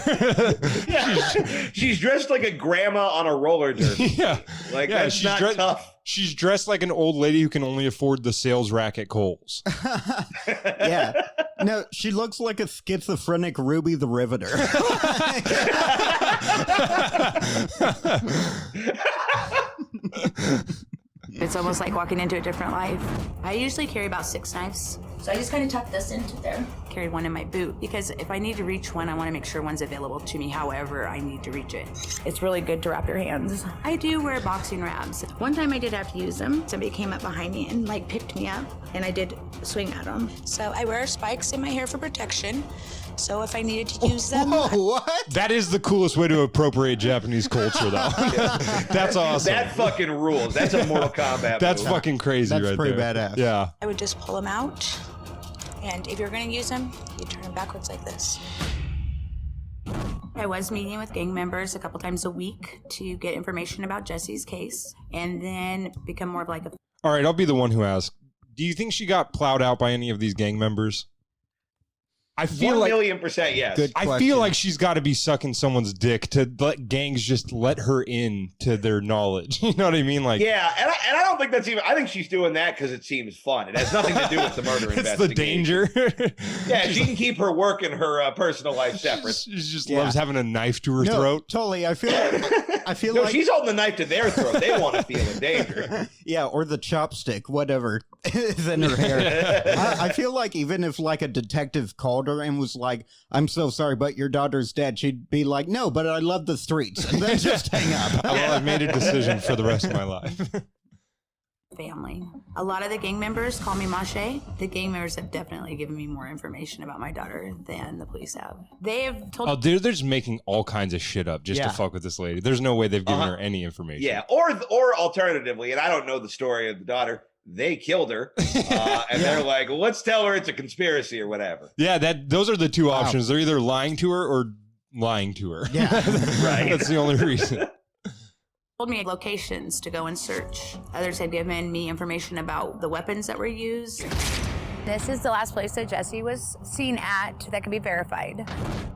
She's dressed like a grandma on a roller derby. Yeah. Like, that's not tough. She's dressed like an old lady who can only afford the sales rack at Kohl's. Yeah. No, she looks like a schizophrenic Ruby the Riveter. It's almost like walking into a different life. I usually carry about 6 knives. So I just kind of tuck this into there. Carried one in my boot because if I need to reach one, I want to make sure one's available to me however I need to reach it. It's really good to wrap your hands. I do wear boxing wraps. One time I did have to use them. Somebody came up behind me and like picked me up and I did swing at them. So I wear spikes in my hair for protection. So if I needed to use them. Whoa, what? That is the coolest way to appropriate Japanese culture, though. That's awesome. That fucking rules. That's a Mortal Kombat That's move. fucking crazy. That's right pretty there. badass. Yeah. I would just pull them out. And if you're going to use them, you turn them backwards like this. I was meeting with gang members a couple times a week to get information about Jesse's case and then become more of like a... All right, I'll be the one who asks. Do you think she got plowed out by any of these gang members? I feel 1,000,000% yes. Good I question. feel like she's got to be sucking someone's dick to let gangs just let her in to their knowledge. You know what I mean? Like, Yeah, and I don't think that's even. I think she's doing that because it seems fun. It has nothing to do with the murder it's the investigation. danger. Yeah, she can keep her work and her personal life separate. She just Yeah. loves having a knife to her No, throat. totally. I feel No, like she's holding the knife to their throat. They want to feel in danger. yeah, or the chopstick, whatever is in her hair. I feel like even if like a detective called her and was like, "I'm so sorry, but your daughter's dead," she'd be like, "No, but I love the streets," and then just hang up. Well, I've made a decision for the rest of my life. family. A lot of the gang members call me Mache. The gang members have definitely given me more information about my daughter than the police have. They have told Oh, they're just making all kinds of shit up just to fuck with this lady. There's no way they've given her any information. Yeah, or alternatively, and I don't know the story of the daughter, they killed her, and they're like, well, let's tell her it's a conspiracy or whatever. Yeah, those are the two options. They're either lying to her or lying to her. Yeah, right. That's the only reason. Told me locations to go and search. Others had given me information about the weapons that were used. This is the last place that Jesse was seen at that can be verified.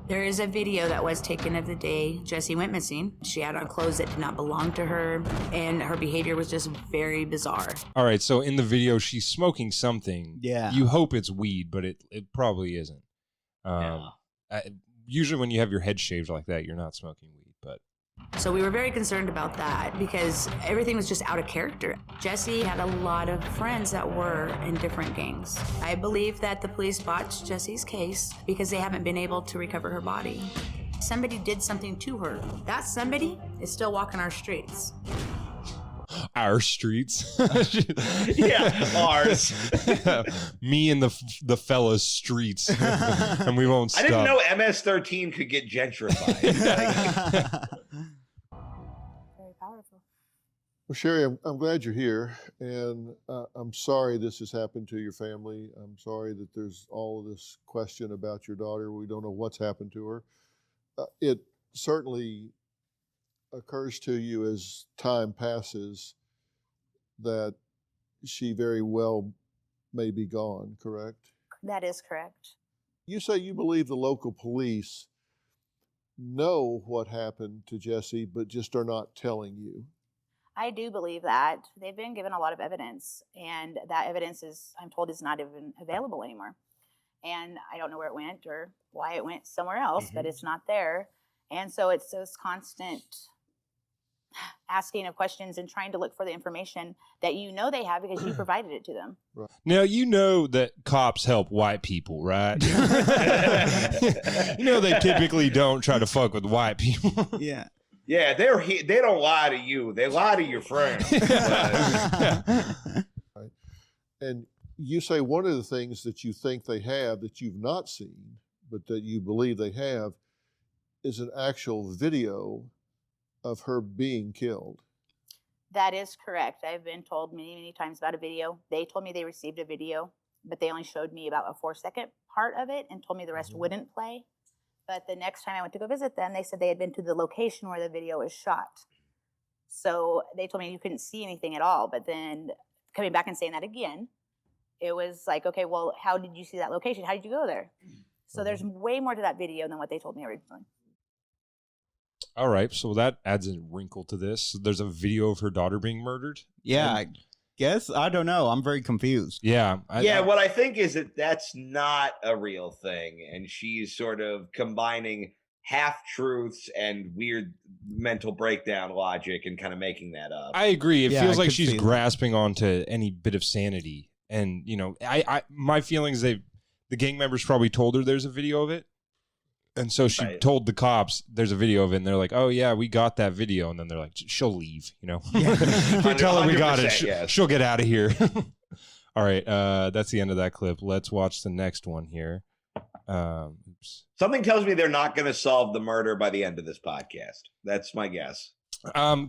There is a video that was taken of the day Jesse went missing. She had on clothes that did not belong to her, and her behavior was just very bizarre. All right, so in the video, she's smoking something. Yeah. You hope it's weed, but it probably isn't. Usually when you have your head shaved like that, you're not smoking weed, but... So we were very concerned about that because everything was just out of character. Jesse had a lot of friends that were in different gangs. I believe that the police botched Jesse's case because they haven't been able to recover her body. Somebody did something to her. That somebody is still walking our streets. Our streets. Yeah, ours. Me and the fella's streets. And we won't stop. I didn't know MS-13 could get gentrified. Very powerful. Well, Sherry, I'm glad you're here, and I'm sorry this has happened to your family. I'm sorry that there's all of this question about your daughter. We don't know what's happened to her. It certainly occurs to you as time passes that she very well may be gone, correct? That is correct. You say you believe the local police know what happened to Jesse, but just are not telling you. I do believe that. They've been given a lot of evidence, and that evidence is, I'm told, is not even available anymore. And I don't know where it went or why it went somewhere else, but it's not there. And so it's this constant asking of questions and trying to look for the information that you know they have because you provided it to them. Right. Now, you know that cops help white people, right? You know they typically don't try to fuck with white people. Yeah. Yeah, they don't lie to you. They lie to your friends. Right. And you say one of the things that you think they have that you've not seen, but that you believe they have, is an actual video of her being killed. That is correct. I've been told many, many times about a video. They told me they received a video, but they only showed me about a 4-second part of it and told me the rest wouldn't play. But the next time I went to go visit them, they said they had been to the location where the video was shot. So they told me you couldn't see anything at all. But then coming back and saying that again, it was like, okay, well, how did you see that location? How did you go there? So there's way more to that video than what they told me originally. All right, so that adds a wrinkle to this. There's a video of her daughter being murdered. Yeah, I guess. I don't know. I'm very confused. Yeah. What I think is that that's not a real thing. And she's sort of combining half-truths and weird mental breakdown logic and kind of making that up. I agree. It feels like she's see grasping onto any bit of sanity. And, you know, my feelings, the gang members probably told her there's a video of it. And so she told the cops there's a video of it, and they're like, "Oh yeah, we got that video." And then they're like, "She'll leave," you know. If we tell her we got it, yes. she'll get out of here. All right, that's the end of that clip. Let's watch the next one here. Oops. Something tells me they're not going to solve the murder by the end of this podcast. That's my guess.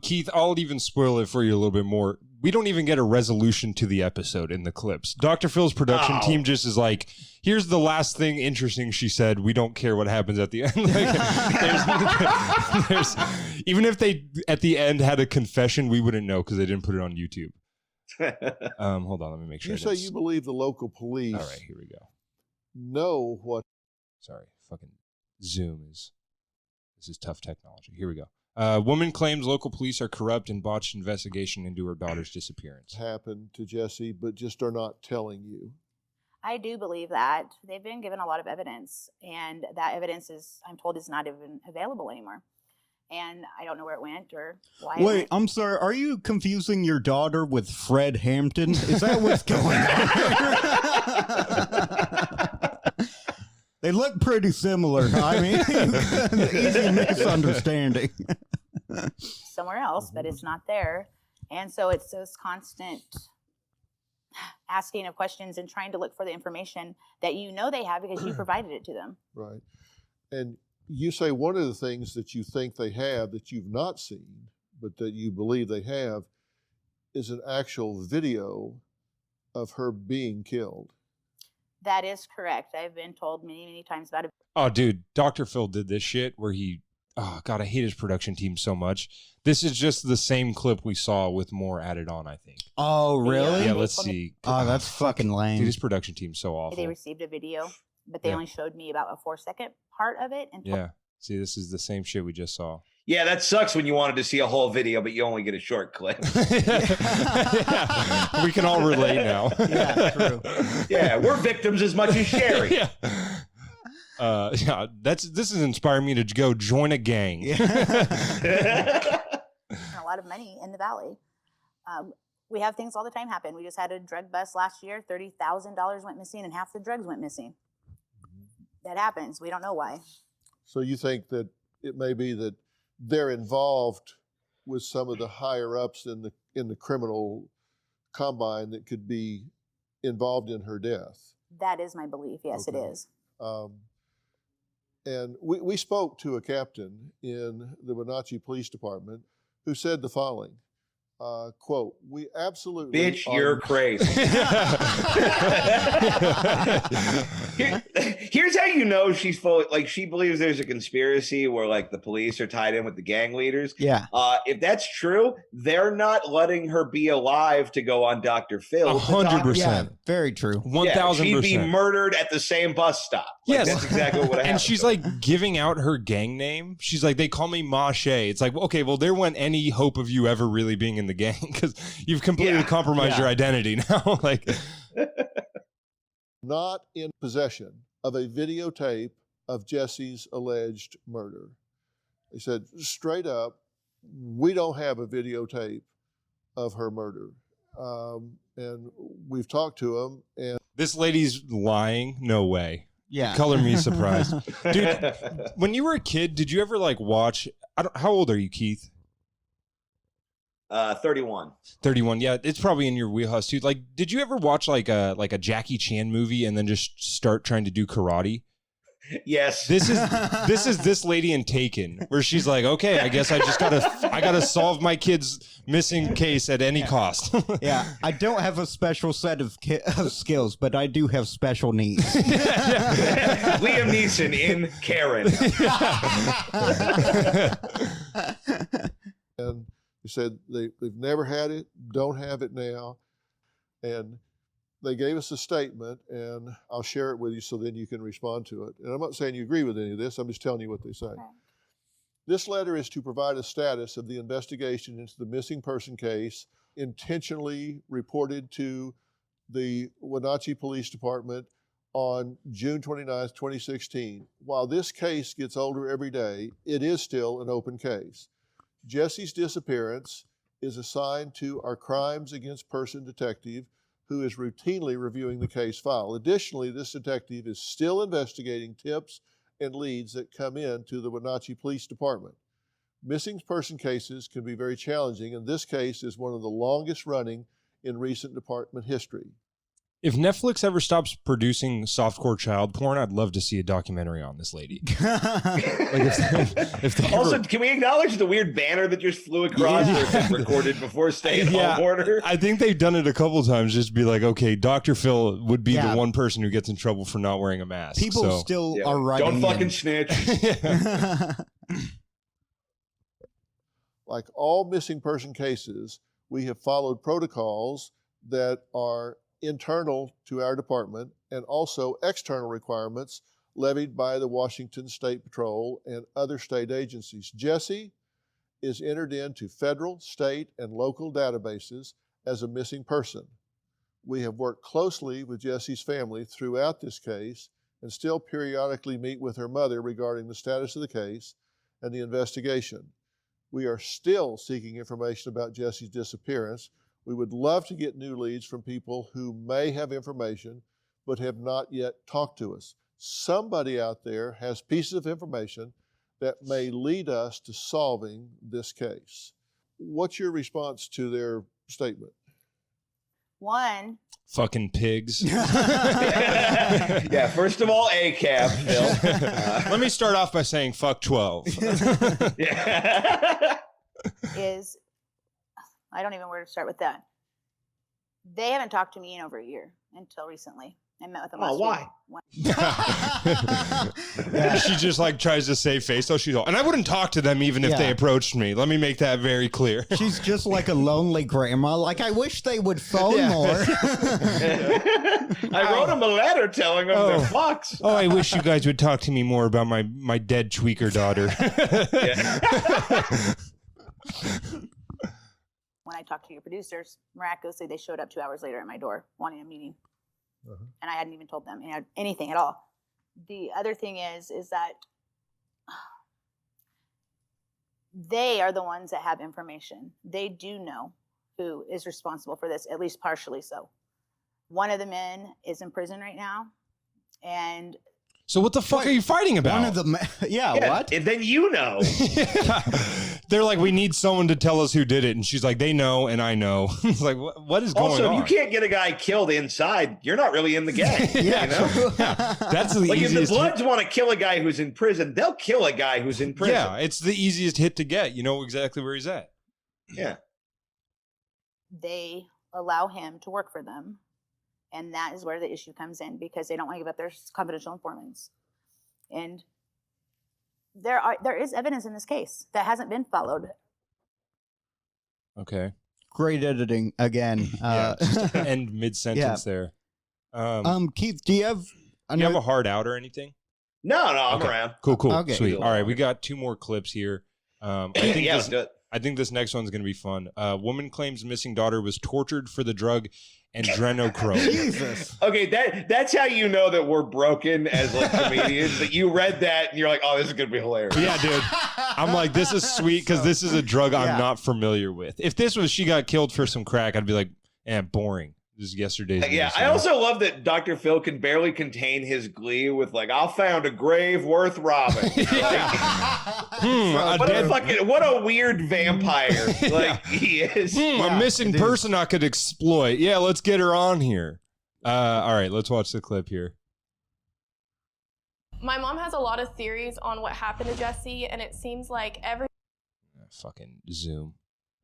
Keith, I'll even spoil it for you a little bit more. We don't even get a resolution to the episode in the clips. Dr. Phil's production team just is like, here's the last thing interesting she said. We don't care what happens at the end. Like, there's, even if they at the end had a confession, we wouldn't know because they didn't put it on YouTube. Hold on, let me make sure. You say you believe the local police. All right, here we go. Know what? Sorry, fucking Zoom is. This is tough technology. Here we go. Woman claims local police are corrupt and botched investigation into her daughter's disappearance. Happened to Jesse, but just are not telling you. I do believe that. They've been given a lot of evidence, and that evidence I'm told, is not even available anymore. And I don't know where it went or why. Wait, I'm sorry. Are you confusing your daughter with Fred Hampton? Is that what's going on? They look pretty similar. I mean, easy misunderstanding. Somewhere else, but it's not there. And so it's this constant asking of questions and trying to look for the information that you know they have because you provided it to them. Right. And you say one of the things that you think they have that you've not seen, but that you believe they have, is an actual video of her being killed. That is correct. I've been told many, many times about it. Oh, dude, Dr. Phil did this shit where he, oh, God, I hate his production team so much. This is just the same clip we saw with more added on, I think. Oh, really? Yeah, let's see. Oh, that's fucking lame. Dude, his production team's so awful. They received a video, but they only showed me about a 4-second part of it. And yeah. See, this is the same shit we just saw. Yeah, that sucks when you wanted to see a whole video, but you only get a short clip. Yeah. We can all relate now. Yeah, true. Yeah, we're victims as much as Sherry. Yeah. This is inspiring me to go join a gang. a lot of money in the valley. We have things all the time happen. We just had a drug bust last year. $30,000 went missing, and half the drugs went missing. That happens. We don't know why. So you think that it may be that they're involved with some of the higher ups in the criminal combine that could be involved in her death? That is my belief. Yes, Okay. it is. And we spoke to a captain in the Wenatchee Police Department who said the following, quote, "We absolutely..." Bitch, you're crazy. Here's how you know she's full. Like, she believes there's a conspiracy where, like, the police are tied in with the gang leaders. Yeah. If that's true, they're not letting her be alive to go on Dr. Phil. 100%. Yeah, very true. 1,000%. She'd be murdered at the same bus stop. Like, Yes. that's exactly what happened. And she's like giving out her gang name. She's like, they call me Mache. It's like, okay, well, there went any hope of you ever really being in the gang because you've completely compromised your identity now. Like, not in possession of a videotape of Jesse's alleged murder. They said straight up, we don't have a videotape of her murder. And we've talked to them, and this lady's lying. No way. Yeah. Color me surprised. Dude, when you were a kid, did you ever like watch, how old are you, Keith? 31. 31. Yeah, it's probably in your wheelhouse too. Like, did you ever watch like a Jackie Chan movie and then just start trying to do karate? Yes. This is this lady in Taken, where she's like, okay, I guess I gotta solve my kid's missing case at any cost. Yeah, I don't have a special set of skills, but I do have special needs. Liam Neeson in Karen. and They said they've never had it, don't have it now. And they gave us a statement, and I'll share it with you so then you can respond to it. And I'm not saying you agree with any of this. I'm just telling you what they say. Okay. This letter is to provide a status of the investigation into the missing person case intentionally reported to the Wenatchee Police Department on June 29th, 2016. While this case gets older every day, it is still an open case. Jesse's disappearance is assigned to our Crimes Against Person detective, who is routinely reviewing the case file. Additionally, this detective is still investigating tips and leads that come in to the Wenatchee Police Department. Missing person cases can be very challenging, and this case is one of the longest running in recent department history. If Netflix ever stops producing softcore child porn, I'd love to see a documentary on this lady. Also, can we acknowledge the weird banner that just flew across or recorded before stay-at-home order? I think they've done it a couple of times just to be like, okay, Dr. Phil would be the one person who gets in trouble for not wearing a mask. People still are writing. Don't fucking snitch. Like all missing person cases, we have followed protocols that are internal to our department and also external requirements levied by the Washington State Patrol and other state agencies. Jesse is entered into federal, state, and local databases as a missing person. We have worked closely with Jesse's family throughout this case and still periodically meet with her mother regarding the status of the case and the investigation. We are still seeking information about Jesse's disappearance. We would love to get new leads from people who may have information but have not yet talked to us. Somebody out there has pieces of information that may lead us to solving this case. What's your response to their statement? One. Fucking pigs. Yeah, first of all, ACAB, Phil. Let me start off by saying fuck 12. I don't even know where to start with that. They haven't talked to me in over a year until recently. I met with them last week. She just like tries to save face. So she's all, and I wouldn't talk to them even if they approached me. Let me make that very clear. She's just like a lonely grandma. Like, I wish they would phone more. I wrote them a letter telling them they're fucks. Oh, I wish you guys would talk to me more about my dead tweaker daughter. When I talked to your producers, miraculously, they showed up 2 hours later at my door wanting a meeting. And I hadn't even told them anything at all. The other thing is that they are the ones that have information. They do know who is responsible for this, at least partially so. One of the men is in prison right now. And so what the fuck are you fighting about? One of them, what? And then you know. They're like, we need someone to tell us who did it. And she's like, they know and I know. It's like, what is going on? Also, you can't get a guy killed inside. You're not really in the game. You know? That's the like easiest. If the Bloods want to kill a guy who's in prison, they'll kill a guy who's in prison. Yeah, it's the easiest hit to get. You know exactly where he's at. Yeah. They allow him to work for them. And that is where the issue comes in, because they don't want to give up their confidential informants. And there is evidence in this case that hasn't been followed. Okay. Great editing again. Just end mid-sentence there. Keith, do you have a hard out or anything? No, I'm around. Cool. Okay. Sweet. All right, we got 2 more clips here. I think this next one's going to be fun. Woman claims missing daughter was tortured for the drug adrenochrome. Jesus. Okay, that's how you know that we're broken as like comedians. That you read that and you're like, oh, this is going to be hilarious. Yeah, dude. I'm like, this is sweet because this is a drug I'm not familiar with. If this was she got killed for some crack, I'd be like, boring. This is yesterday's news, I also love that Dr. Phil can barely contain his glee with like, I found a grave worth robbing. What a weird vampire like he is. A missing person I could exploit. Yeah, let's get her on here. All right, let's watch the clip here. My mom has a lot of theories on what happened to Jesse, and it seems like every fucking Zoom.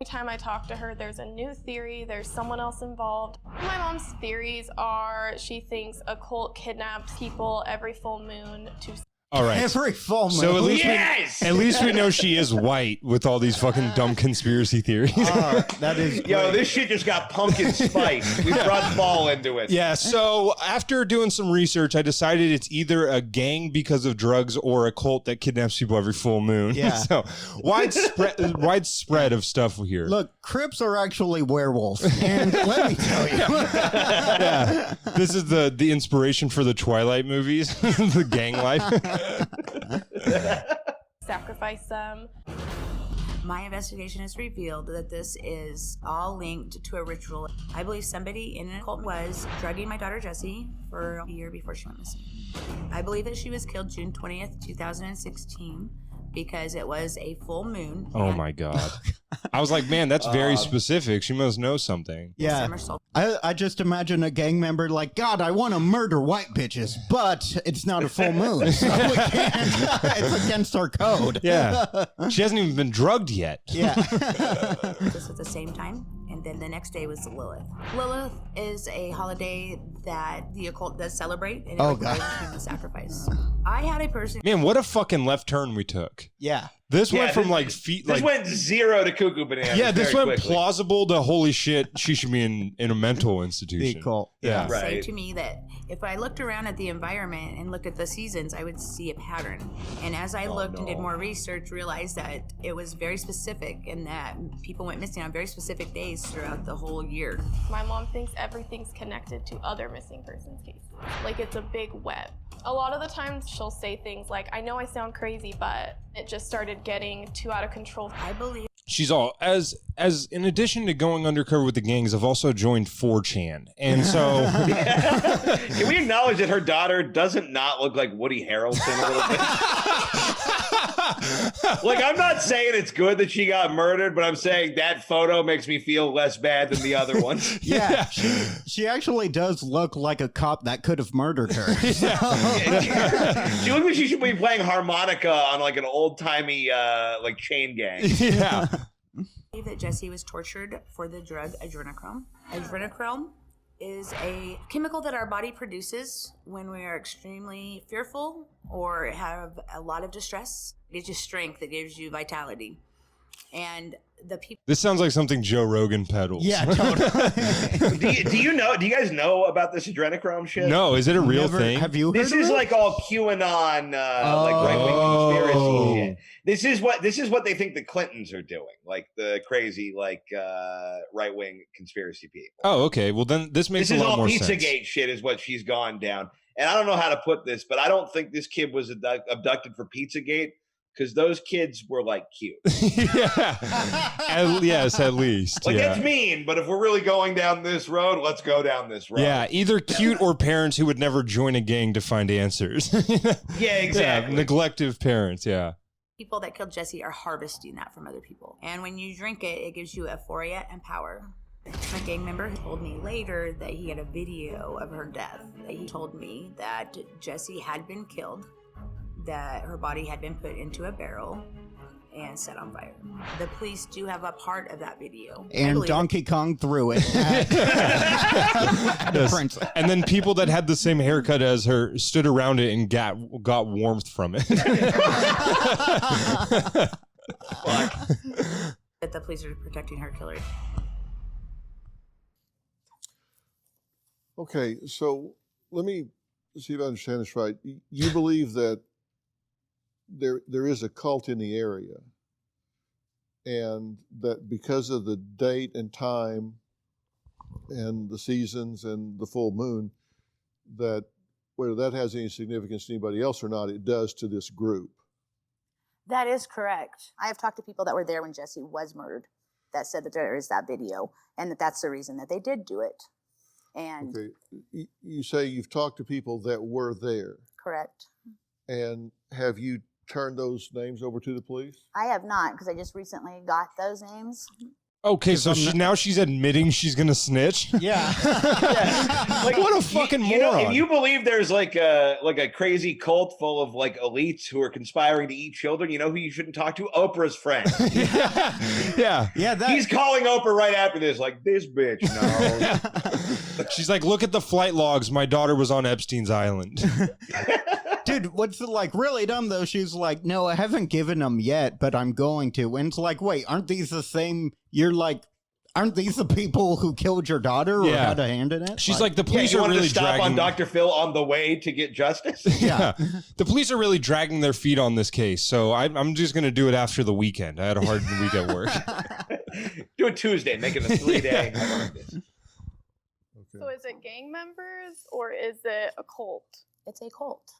time I talk to her, there's a new theory, there's someone else involved. My mom's theories are she thinks a cult kidnaps people every full moon to... All right. Every full moon. So Yes! at least we know she is white with all these fucking dumb conspiracy theories. That is great. Yo, this shit just got pumpkin spice. We brought fall into it. Yeah, so after doing some research, I decided it's either a gang because of drugs or a cult that kidnaps people every full moon. Yeah. So widespread of stuff here. Look, Crips are actually werewolves. And let me tell you. Yeah. This is the inspiration for the Twilight movies, the gang life. Sacrifice them. My investigation has revealed that this is all linked to a ritual. I believe somebody in a cult was drugging my daughter Jessie for a year before she went missing. I believe that she was killed June 20th, 2016, because it was a full moon. Oh my God. I was like, man, that's very specific. She must know something. Yeah. I just imagine a gang member like, God, I want to murder white bitches, but it's not a full moon, so we can't. It's against our code. Yeah. She hasn't even been drugged yet. Yeah. This at the same time, and then the next day was Lilith. Lilith is a holiday that the occult does celebrate, and it requires human sacrifice. I had a person. Man, what a fucking left turn we took. Yeah. This went from like feet. This went 0 to cuckoo bananas. Yeah, this very went quickly. plausible to holy shit. She should be in a mental institution. Cool. Yeah. Say to me that if I looked around at the environment and looked at the seasons, I would see a pattern. And as I looked and did more research, realized that it was very specific and that people went missing on very specific days throughout the whole year. My mom thinks everything's connected to other missing persons cases. Like it's a big web. A lot of the times she'll say things like, I know I sound crazy, but it just started getting too out of control. I believe She's all as in addition to going undercover with the gangs, I've also joined 4chan. And so can we acknowledge that her daughter doesn't not look like Woody Harrelson a little bit? Like, I'm not saying it's good that she got murdered, but I'm saying that photo makes me feel less bad than the other ones. Yeah, she actually does look like a cop that could have murdered her. She looks like she should be playing harmonica on like an old-timey like chain gang. Yeah. that Jessie was tortured for the drug adrenochrome. Adrenochrome is a chemical that our body produces when we are extremely fearful or have a lot of distress. It gives you strength, it gives you vitality. And the people. This sounds like something Joe Rogan peddles. Yeah, totally. do you guys know about this adrenochrome shit? No, is it a real thing? Have you heard This is like all QAnon, like right-wing conspiracy shit. This is what they think the Clintons are doing, like the crazy, like right-wing conspiracy people. Oh, okay. Well, then this makes a lot more sense. This is all Pizzagate shit is what she's gone down. And I don't know how to put this, but I don't think this kid was abducted for Pizzagate. Because those kids were like cute. Yes, at least. Like, yeah. it's mean, but if we're really going down this road, let's go down this road. Yeah, either cute or parents who would never join a gang to find answers. Yeah, exactly. Yeah, neglective parents, yeah. People that killed Jessie are harvesting that from other people. And when you drink it, it gives you euphoria and power. My gang member told me later that he had a video of her death. He told me that Jessie had been killed, that her body had been put into a barrel and set on fire. The police do have a part of that video. And Donkey Kong threw it at the prince. And then people that had the same haircut as her stood around it and got warmth from it. That the police are protecting her killer. Okay, so let me see if I understand this right. You believe that there is a cult in the area, and that because of the date and time and the seasons and the full moon, that whether that has any significance to anybody else or not, it does to this group. That is correct. I have talked to people that were there when Jessie was murdered that said that there is that video and that that's the reason that they did do it. And Okay, you say you've talked to people that were there. correct. And have you turned those names over to the police? I have not, because I just recently got those names. Okay, so now she's admitting she's gonna snitch. Yeah. Like, what a fucking you know, moron! if you believe there's like a crazy cult full of like elites who are conspiring to eat children, you know who you shouldn't talk to? Oprah's friend. Yeah. He's calling Oprah right after this, like, this bitch. No. She's like, look at the flight logs. My daughter was on Epstein's island. Dude, what's like really dumb though? She's like, no, I haven't given them yet, but I'm going to. And it's like, wait, aren't these the same? You're like, aren't these the people who killed your daughter or had a hand in it? She's like the police you are wanted really to stop dragging on Dr. Phil on the way to get justice. Yeah, the police are really dragging their feet on this case. So I'm just gonna do it after the weekend. I had a hard week at work. Do it Tuesday, make it a 3-day. So is it gang members or is it a cult? It's a cult.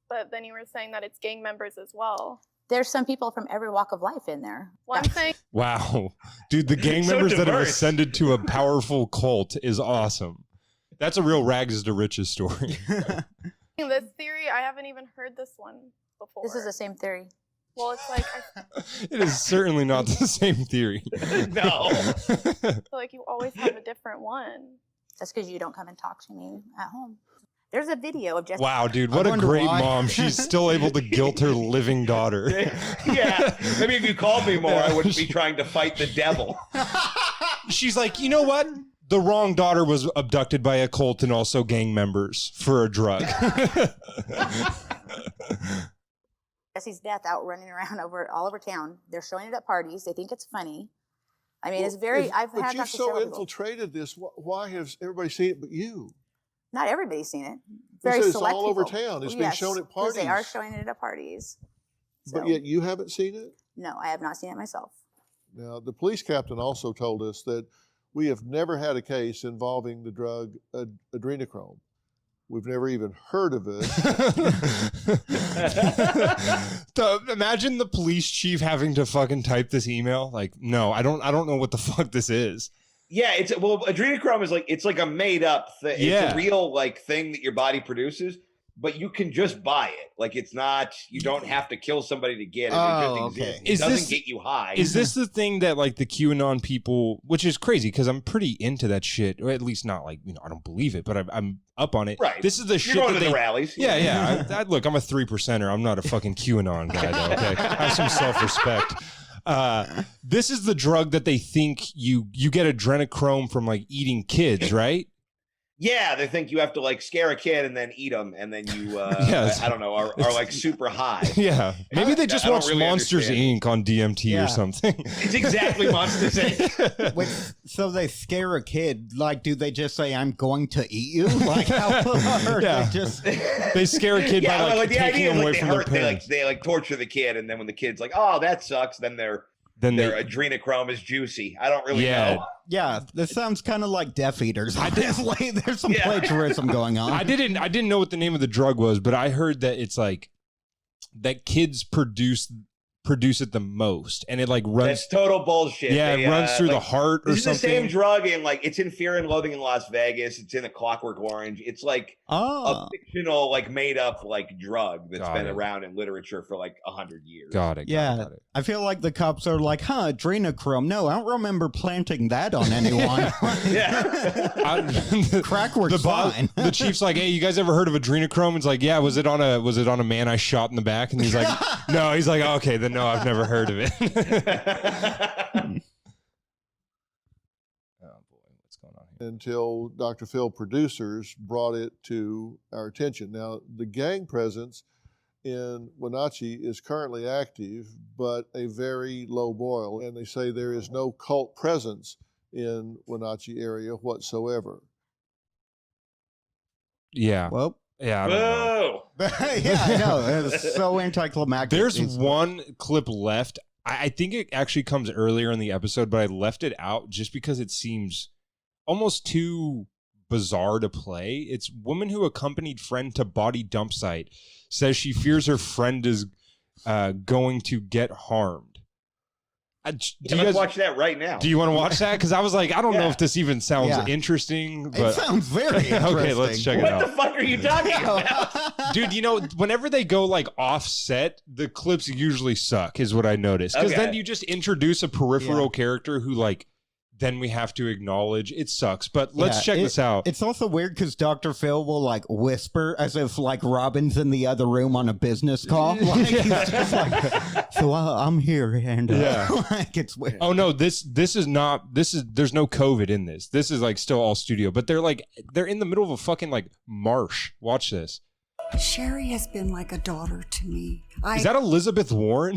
But then you were saying that it's gang members as well. There's some people from every walk of life in there. One thing. Wow, dude, the gang members that have ascended to a powerful cult is awesome. That's a real rags to riches story. This theory, I haven't even heard this one before. This is the same theory. Well, it's like It is certainly not the same theory. No. I feel like you always have a different one. That's because you don't come and talk to me at home. There's a video of Jesse. Wow, dude, what a great mom. She's still able to guilt her living daughter. Yeah, maybe if you called me more, I wouldn't be trying to fight the devil. She's like, you know what? The wrong daughter was abducted by a cult and also gang members for a drug. Jesse's death out running around all over town. They're showing it at parties. They think it's funny. I mean, it's very. But you've so infiltrated this. Why has everybody seen it but you? Not everybody's seen it. Very select. It's all over town. It's been shown at parties. They are showing it at parties. So. But yet you haven't seen it? No, I have not seen it myself. Now, the police captain also told us that we have never had a case involving the drug adrenochrome. We've never even heard of it. Imagine the police chief having to fucking type this email. Like, no, I don't know what the fuck this is. Yeah, adrenochrome is it's like a made up thing. It's a real thing that your body produces, but you can just buy it. Like it's not, you don't have to kill somebody to get it. Oh, it just exists. It doesn't get you high. Is this the thing that the QAnon people, which is crazy because I'm pretty into that shit, or at least not I don't believe it, but I'm up on it. Right. This is the shit You're going that to the rallies. Yeah. Look, I'm a 3%er. I'm not a fucking QAnon guy though, okay? I have some self-respect. This is the drug that they think you get adrenochrome from eating kids, right? Yeah, they think you have to scare a kid and then eat them, and then you, I don't know, are super high. Yeah, maybe they just watch really Monsters Inc. on DMT or something. It's exactly Monsters Inc. Wait, so they scare a kid? Do they just say, "I'm going to eat you"? They scare a kid by the taking idea them is away from their parents. They torture the kid, and then when the kid's like, "Oh, that sucks," then their adrenochrome is juicy. I don't really know. Yeah, this sounds kind of like Death Eaters. Obviously, there's some plagiarism going on. I didn't know what the name of the drug was, but I heard that it's that kids produce it the most, and it runs. That's total bullshit. Yeah, it runs through the heart or something. It's the same drug in it's in Fear and Loathing in Las Vegas. It's in A Clockwork Orange. It's a fictional made up drug that's been around in literature for 100 years. Got it. Got it. I feel like the cops are adrenochrome. No, I don't remember planting that on anyone. Crack works fine. The chief's like, "Hey, you guys ever heard of adrenochrome?" It's yeah, was it on a man I shot in the back? And he's like, "No." He's like, oh, "Okay, then no, I've never heard of it." Oh boy, what's going on here? Until Dr. Phil producers brought it to our attention. Now, the gang presence in Wenatchee is currently active, but a very low boil, and they say there is no cult presence in Wenatchee area whatsoever. Yeah. Well, yeah, I don't know. Yeah, I know. It's so anticlimactic. There's one clip left. I think it actually comes earlier in the episode, but I left it out just because it seems almost too bizarre to play. It's woman who accompanied friend to body dump site says she fears her friend is going to get harmed. Let's watch that right now. Do you want to watch that? Because I was like, I don't know if this even sounds interesting. But it sounds very interesting. Okay, let's check it out. What the fuck are you talking about? Dude, whenever they go offset, the clips usually suck, is what I noticed. Because then you just introduce a peripheral character who then we have to acknowledge it sucks. But let's check this out. It's also weird because Dr. Phil will whisper as if Robin's in the other room on a business call. He's just so I'm here and it's weird. Oh no, there's no COVID in this. This is still all studio, but they're in the middle of a fucking marsh. Watch this. Sherry has been like a daughter to me. Is that Elizabeth Warren?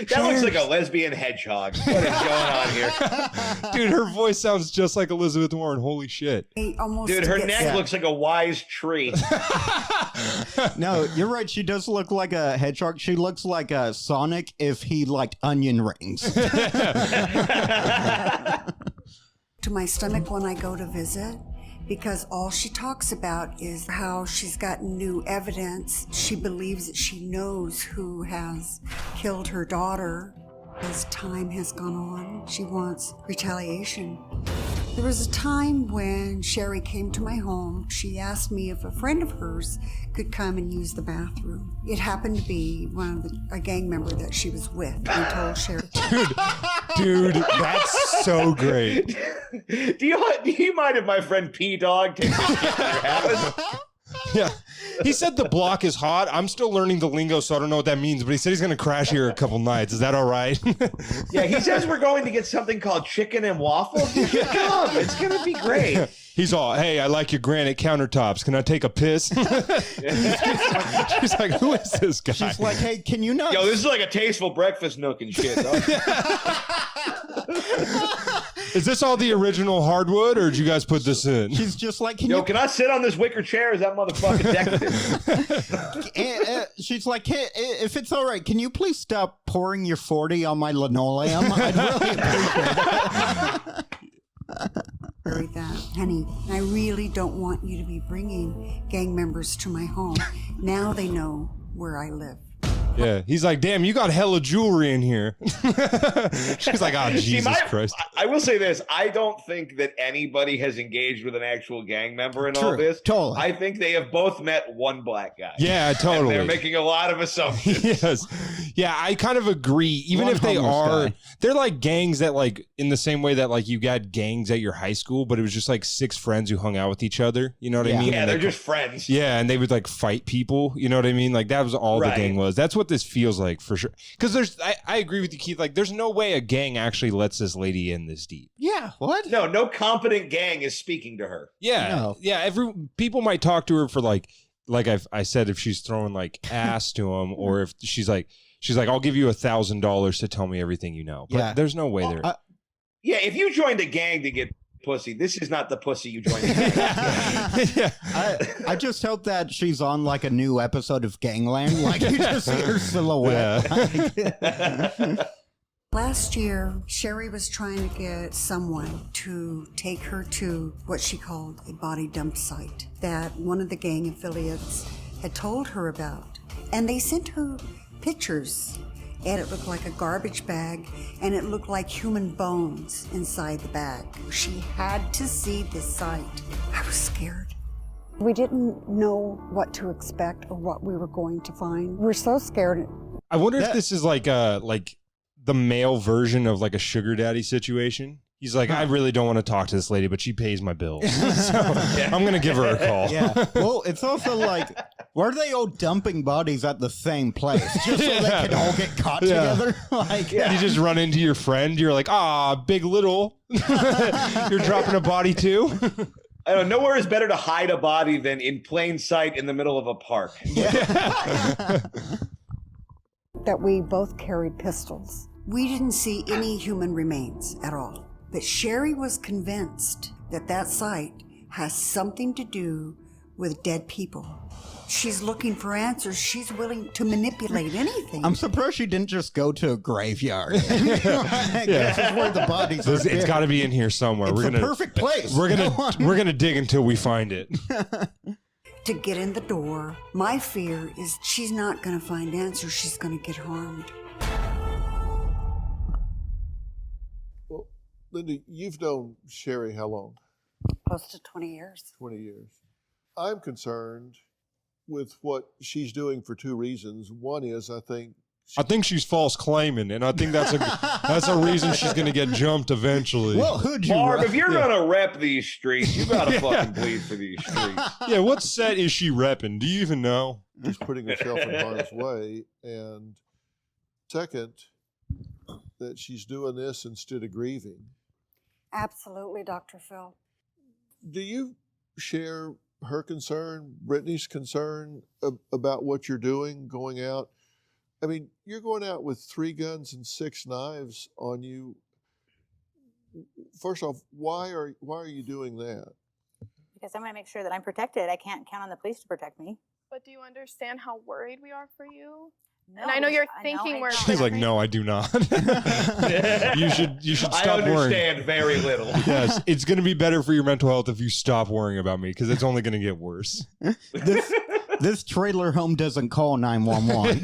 That looks like a lesbian hedgehog. What is going on here? Dude, her voice sounds just like Elizabeth Warren. Holy shit. Dude, her neck looks like a wise tree. No, you're right. She does look like a hedgehog. She looks like a Sonic if he liked onion rings. To my stomach when I go to visit, because all she talks about is how she's gotten new evidence. She believes that she knows who has killed her daughter. As time has gone on, she wants retaliation. There was a time when Sherry came to my home. She asked me if a friend of hers could come and use the bathroom. It happened to be a gang member that she was with. I told Sherry. Dude, that's so great. Do you mind if my friend P-Dog takes a shit in your house? Yeah. He said the block is hot. I'm still learning the lingo, so I don't know what that means, but he said he's going to crash here a couple nights. Is that all right? Yeah, he says we're going to get something called chicken and waffles. You should come. It's going to be great. He's all, hey, I like your granite countertops. Can I take a piss? She's like, who is this guy? She's like, hey, can you not? Yo, this is like a tasteful breakfast nook and shit, dog. Is this all the original hardwood, or did you guys put this in? She's just like, can I sit on this wicker chair? Is that motherfucker decorative? She's like, hey, if it's all right, can you please stop pouring your 40 on my linoleum? I'd really appreciate that. Honey, I really don't want you to be bringing gang members to my home. Now they know where I live. Yeah, he's like, damn, you got hella jewelry in here. She's like, oh, Jesus Christ. I will say this. I don't think that anybody has engaged with an actual gang member in all True, this. totally. I think they have both met one black guy. Yeah, totally. And they're making a lot of assumptions. Yes. Yeah, I kind of agree. Even One if they homeless are, guy. they're like gangs that like, in the same way that like you got gangs at your high school, but it was just like 6 friends who hung out with each other. You know what I mean? Yeah, And they're they- just friends. Yeah, and they would like fight people. You know what I mean? Like that was all Right. the gang was. That's what this feels like for sure. Because I agree with you, Keith. Like, there's no way a gang actually lets this lady in this deep. Yeah, what? No competent gang is speaking to her. Yeah, No. yeah. People might talk to her for like I said, if she's throwing like ass to him, or if she's like, I'll give you $1,000 to tell me everything you know. But Yeah. there's no way there. Yeah, if you joined a gang to get pussy, this is not the pussy you joined a gang. Yeah. I just hope that she's on like a new episode of Gangland. Like you just see her silhouette. Last year, Sherry was trying to get someone to take her to what she called a body dump site that one of the gang affiliates had told her about. And they sent her pictures, and it looked like a garbage bag, and it looked like human bones inside the bag. She had to see this site. I was scared. We didn't know what to expect or what we were going to find. We were so scared. I wonder if this is like the male version of like a sugar daddy situation. He's like, I really don't want to talk to this lady, but she pays my bills. So I'm going to give her a call. Yeah. Well, it's also like, why are they all dumping bodies at the same place? Just so they can all get caught together? Like, You just run into your friend. You're like, big little. You're dropping a body too. I don't know. Nowhere is better to hide a body than in plain sight in the middle of a park. That we both carried pistols. We didn't see any human remains at all. But Sherry was convinced that that site has something to do with dead people. She's looking for answers. She's willing to manipulate anything. I'm surprised she didn't just go to a graveyard. This is where the bodies are. It's got to be in here somewhere. It's the perfect place. We're gonna dig until we find it. To get in the door, my fear is she's not going to find answers. She's going to get harmed. Well, Linda, you've known Sherry how long? Close to 20 years. 20 years. I'm concerned with what she's doing for 2 reasons. One is I think she's false claiming, and I think that's a reason she's going to get jumped eventually. Well, who'd you Barb, if you're gonna rep these streets, you gotta fucking bleed for these streets. Yeah, what set is she repping? Do you even know? she's putting herself in harm's way. And second, that she's doing this instead of grieving. Absolutely, Dr. Phil. Do you share her concern, Brittany's concern about what you're doing, going out? I mean, you're going out with 3 guns and 6 knives on you. First off, why are you doing that? Because I'm going to make sure that I'm protected. I can't count on the police to protect me. But do you understand how worried we are for you? No, and I know you're thinking we're. She's like, no, I do not. You should stop worrying. I understand very little. Yes, it's going to be better for your mental health if you stop worrying about me, because it's only going to get worse. This trailer home doesn't call 911.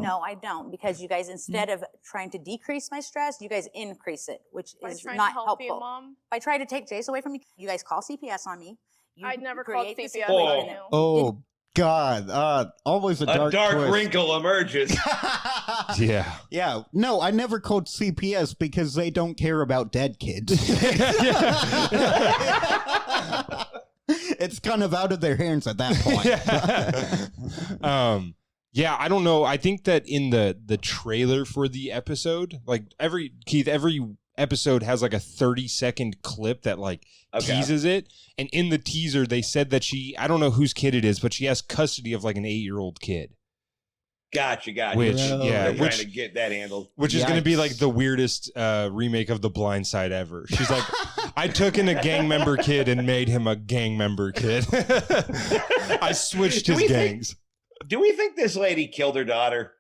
No, I don't, because you guys, instead of trying to decrease my stress, you guys increase it, which is not helpful. You, Mom? By trying to take Jace away from me, you guys call CPS on me. I'd never called CPS. Oh God! Always a dark twist. Wrinkle emerges. Yeah. No, I never called CPS because they don't care about dead kids. It's kind of out of their hands at that point. Yeah, I don't know. I think that in the trailer for the episode, like every episode has like a 30-second clip that like teases it. And in the teaser, they said that I don't know whose kid it is, but she has custody of like an 8-year-old kid. Gotcha. Which, trying to get that handled. Which is going to be like the weirdest remake of The Blind Side ever. She's like, I took in a gang member kid and made him a gang member kid. I switched his gangs. Do we think this lady killed her daughter?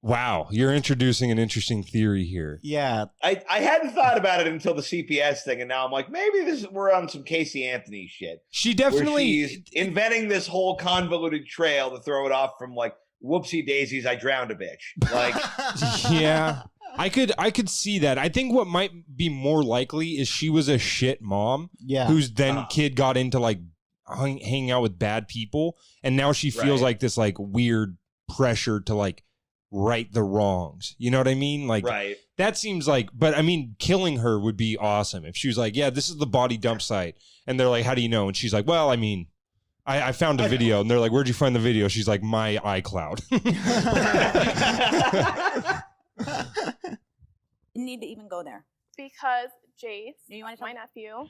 Wow, you're introducing an interesting theory here. Yeah. I hadn't thought about it until the CPS thing, and now I'm like, maybe we're on some Casey Anthony shit. She definitely... She's inventing this whole convoluted trail to throw it off from, like, whoopsie daisies, I drowned a bitch. Like, yeah, I could see that. I think what might be more likely is she was a shit mom. Yeah. Whose then kid got into like hanging out with bad people, and now she feels like this like weird pressure to like right the wrongs. You know what I mean? Like, that seems like. But I mean, killing her would be awesome if she was like, yeah, this is the body dump site, and they're like, how do you know? And she's like, well, I mean, I found a video, and they're like, where'd you find the video? She's like, my iCloud. You need to even go there. Because Jace, my nephew,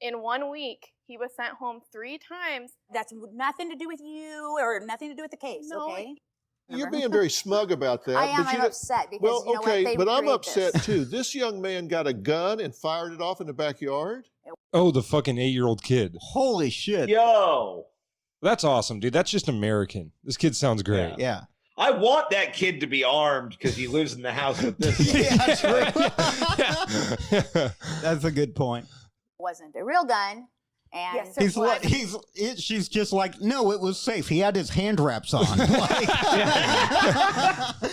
in 1 week, he was sent home 3 times. That's nothing to do with you or nothing to do with the case, okay? You're being very smug about that. I am. I'm upset because, you know what, they but I'm create upset this. too. This young man got a gun and fired it off in the backyard. Oh, the fucking 8-year-old kid. Holy shit. Yo. That's awesome, dude. That's just American. This kid sounds great. Yeah. I want that kid to be armed because he lives in the house with this. That's a good point. It wasn't a real gun. And she's just like, no, it was safe. He had his hand wraps on.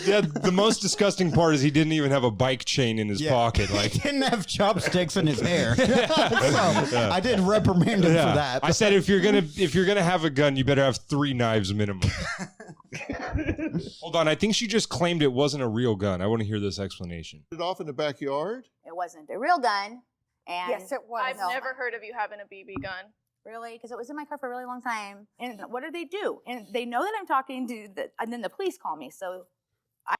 Yeah, the most disgusting part is he didn't even have a bike chain in his pocket. Like, he didn't have chopsticks in his hair. I did reprimand him for that. I said if you're gonna have a gun, you better have 3 knives minimum. Hold on, I think she just claimed it wasn't a real gun. I want to hear this explanation. It off in the backyard? It wasn't a real gun. And yes, it was. I've never heard of you having a BB gun. Really? Because it was in my car for a really long time. And what do? And they know that I'm talking to and then the police call me. So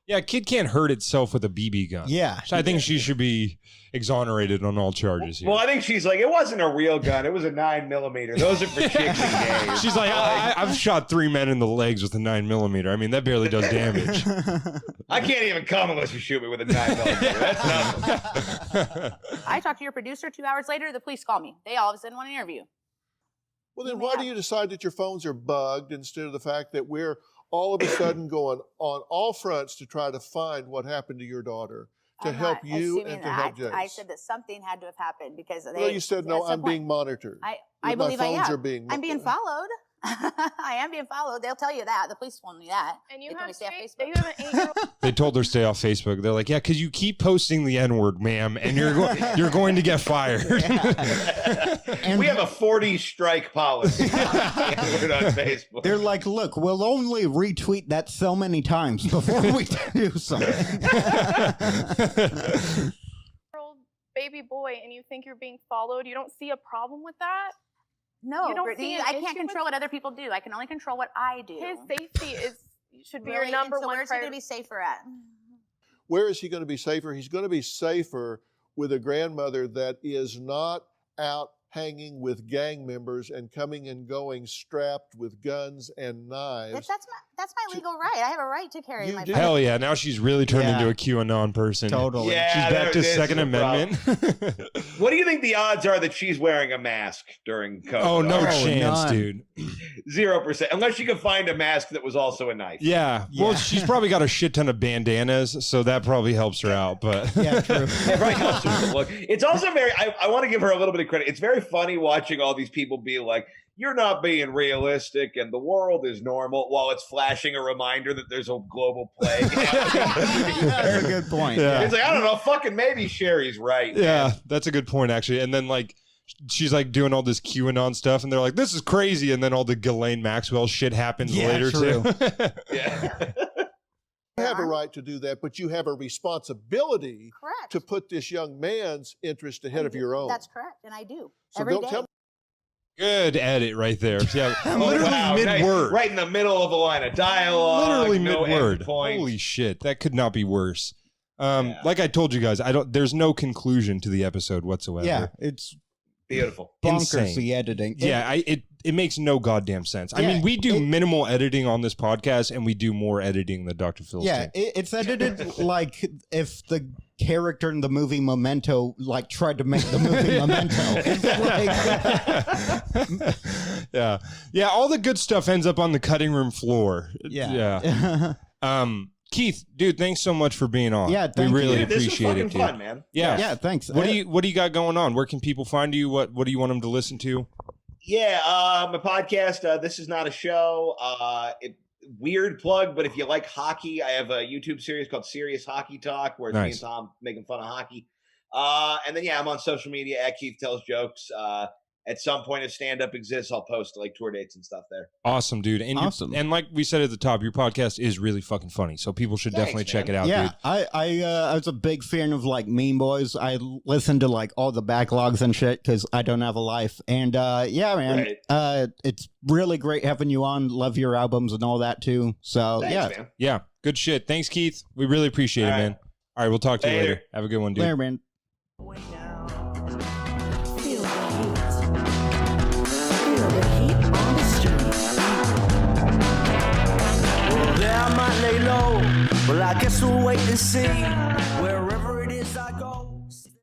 yeah, a kid can't hurt itself with a BB gun. Yeah. So I think she should be exonerated on all charges here. Well, I think she's like, it wasn't a real gun. It was a 9mm. Those are for chicks and gays. She's like, I've shot 3 men in the legs with a 9mm. I mean, that barely does damage. I can't even come unless you shoot me with a 9mm. That's nothing. I talked to your producer 2 hours later. The police call me. They all of a sudden want an interview. Well, then why do you decide that your phones are bugged instead of the fact that we're all of a sudden going on all fronts to try to find what happened to your daughter, to help you and to help Jace? I said that something had to have happened because you said, no, I'm being monitored. I believe I am. I'm being followed. I am being followed. They'll tell you that. The police told me that. And you have to stay off Facebook. You have an 8-year-old. They told her stay off Facebook. They're like, yeah, because you keep posting the N-word, ma'am, and you're going to get fired. And we have a 40 strike policy on Facebook. They're like, look, we'll only retweet that so many times before we do something. Baby boy, and you think you're being followed. You don't see a problem with that? No, Brittany, I can't control what other people do. I can only control what I do. His safety should be your Really? number And so one where's he going to be safer at? Where is he going to be safer? He's going to be safer with a grandmother that is not out hanging with gang members and coming and going strapped with guns and knives. That's my legal right. I have a right to carry my. Hell yeah! Now she's really turned into a QAnon person. Totally. Yeah, she's back to Second Amendment. What do you think the odds are that she's wearing a mask during COVID? Oh, no chance, dude. 0%. Unless you could find a mask that was also a knife. Yeah. Well, she's probably got a shit ton of bandanas, so that probably helps her out. But yeah, true. It probably helps her with the look. It's also very. I want to give her a little bit of credit. It's very funny watching all these people be like, "You're not being realistic, and the world is normal," while it's flashing a reminder that there's a global plague. That's a good point. Yeah. It's like, I don't know, fucking maybe Sherry's right. Yeah, man. that's a good point, actually. And then, like, she's, like, doing all this QAnon stuff, and they're like, this is crazy. And then all the Ghislaine Maxwell shit happens later, true. too. Yeah. You have a right to do that, but you have a responsibility Correct. to put this young man's interest ahead of your own. That's correct, and I do. So every don't day. tell me. Good edit right there. Yeah, literally Wow, mid-word. right in the middle of a line of dialogue. Literally no mid-word. end point. Holy shit, that could not be worse. Like I told you guys, there's no conclusion to the episode whatsoever. Yeah, it's beautiful. Bonkers, Insane. the editing. Yeah, it makes no goddamn sense. I Yeah, mean, we do minimal editing on this podcast, and we do more editing than Dr. Phil's Yeah, do. it's edited like if the character in the movie Memento like tried to make the movie Memento. It's like, yeah. All the good stuff ends up on the cutting room floor. yeah. Keith, dude, thanks so much for being on. Yeah, we thank really you. Dude, this was appreciate fucking it, dude. fun, man. Yeah, Yeah, thanks. What do you got going on? Where can people find you? What do you want them to listen to? Yeah, my podcast, This Is Not a Show. Weird plug, but if you like hockey, I have a YouTube series called Serious Hockey Talk, where it's me and Tom making fun of hockey. And then, I'm on social media at Keith Tells Jokes. At some point, if stand-up exists, I'll post like tour dates and stuff there. Awesome, dude. And Awesome. And like we said at the top, your podcast is really fucking funny, so people should definitely check it out, Yeah, dude. I was a big fan of like Mean Boys. I listened to like all the backlogs and shit because I don't have a life. And yeah, man, it's really great having you on. Love your albums and all that too. So Thanks, man. Yeah, good shit. Thanks, Keith. We really appreciate it, man. All right, we'll talk to you later. Have a good one, dude. Later, man. Well, there I might lay low. Well, I guess we'll wait and see. Wherever